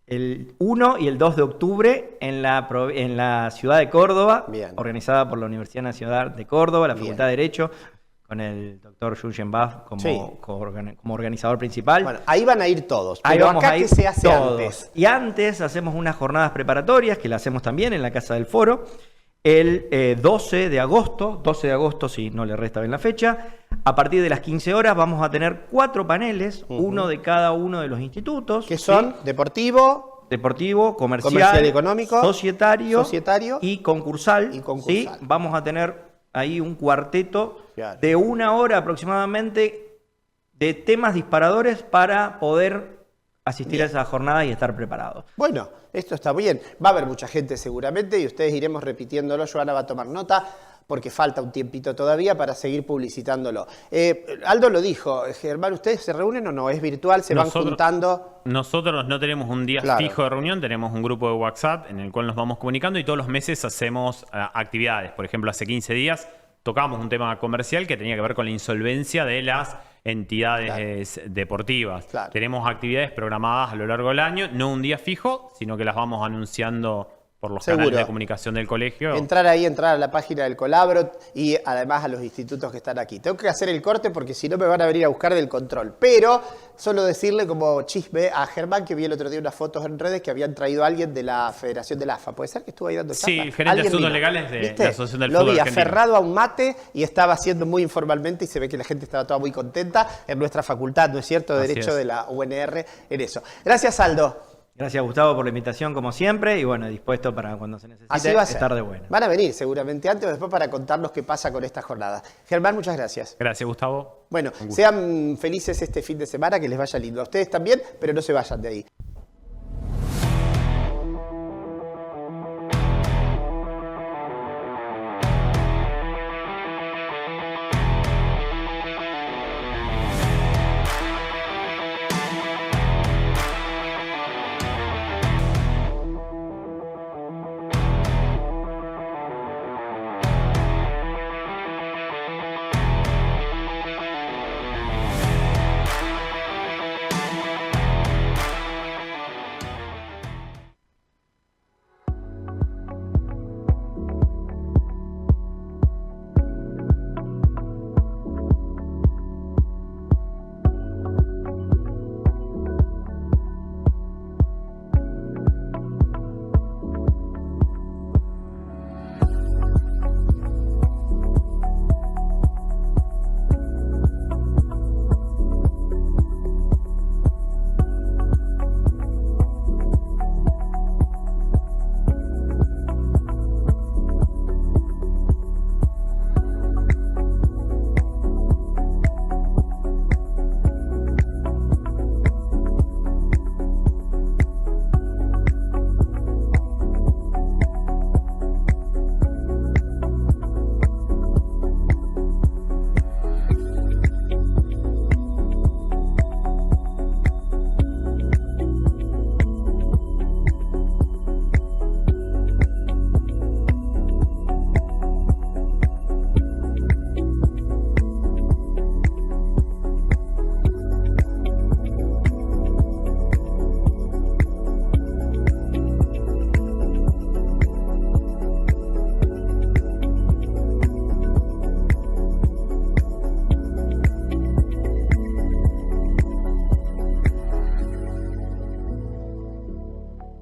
El 1 y el 2 de octubre en la ciudad de Córdoba, organizada por la Universidad Nacional de Córdoba, la Facultad de Derecho, con el doctor Jürgen Baff como organizador principal. Bueno, ahí van a ir todos. Ahí pero vamos acá, a ir ¿qué se hace todos. antes? Y antes hacemos unas jornadas preparatorias, que las hacemos también en la Casa del Foro, el 12 de agosto, si no le resta bien la fecha, a partir de las 15 horas vamos a tener 4 paneles, uno de cada uno de los institutos. ¿Qué son? Deportivo, comercial y económico, societario y concursal. ¿sí? Vamos a tener ahí un cuarteto de 1 hora aproximadamente de temas disparadores para poder asistir a esas jornadas y estar preparados. Bueno, esto está bien. Va a haber mucha gente seguramente y ustedes iremos repitiéndolo. Joana va a tomar nota porque falta un tiempito todavía para seguir publicitándolo. Aldo lo dijo, Germán, ¿ustedes se reúnen o no? ¿Es virtual? ¿Se van juntando? Nosotros no tenemos un día fijo de reunión, tenemos un grupo de WhatsApp en el cual nos vamos comunicando y todos los meses hacemos actividades. Por ejemplo, hace 15 días tocamos un tema comercial que tenía que ver con la insolvencia de las entidades deportivas. Tenemos actividades programadas a lo largo del año, no un día fijo, sino que las vamos anunciando por los canales de comunicación del colegio. Entrar a la página del Colabro y además a los institutos que están aquí. Tengo que hacer el corte porque si no me van a venir a buscar del control. Pero solo decirle como chisme a Germán que vi el otro día unas fotos en redes que habían traído a alguien de la Federación del AFA. ¿Puede ser que estuvo ahí dando charla? Sí, gerente de asuntos legales de la Asociación del Fútbol Argentino. Lo vi aferrado a un mate y estaba haciendo muy informalmente y se ve que la gente estaba toda muy contenta en nuestra facultad, ¿no es cierto? De Derecho de la UNR en eso. Gracias, Aldo. Gracias, Gustavo, por la invitación, como siempre, y bueno, dispuesto para cuando se necesite estar de buena. Van a venir seguramente antes o después para contarnos qué pasa con estas jornadas. Germán, muchas gracias. Gracias, Gustavo. Bueno, sean felices este fin de semana, que les vaya lindo. A ustedes también, pero no se vayan de ahí.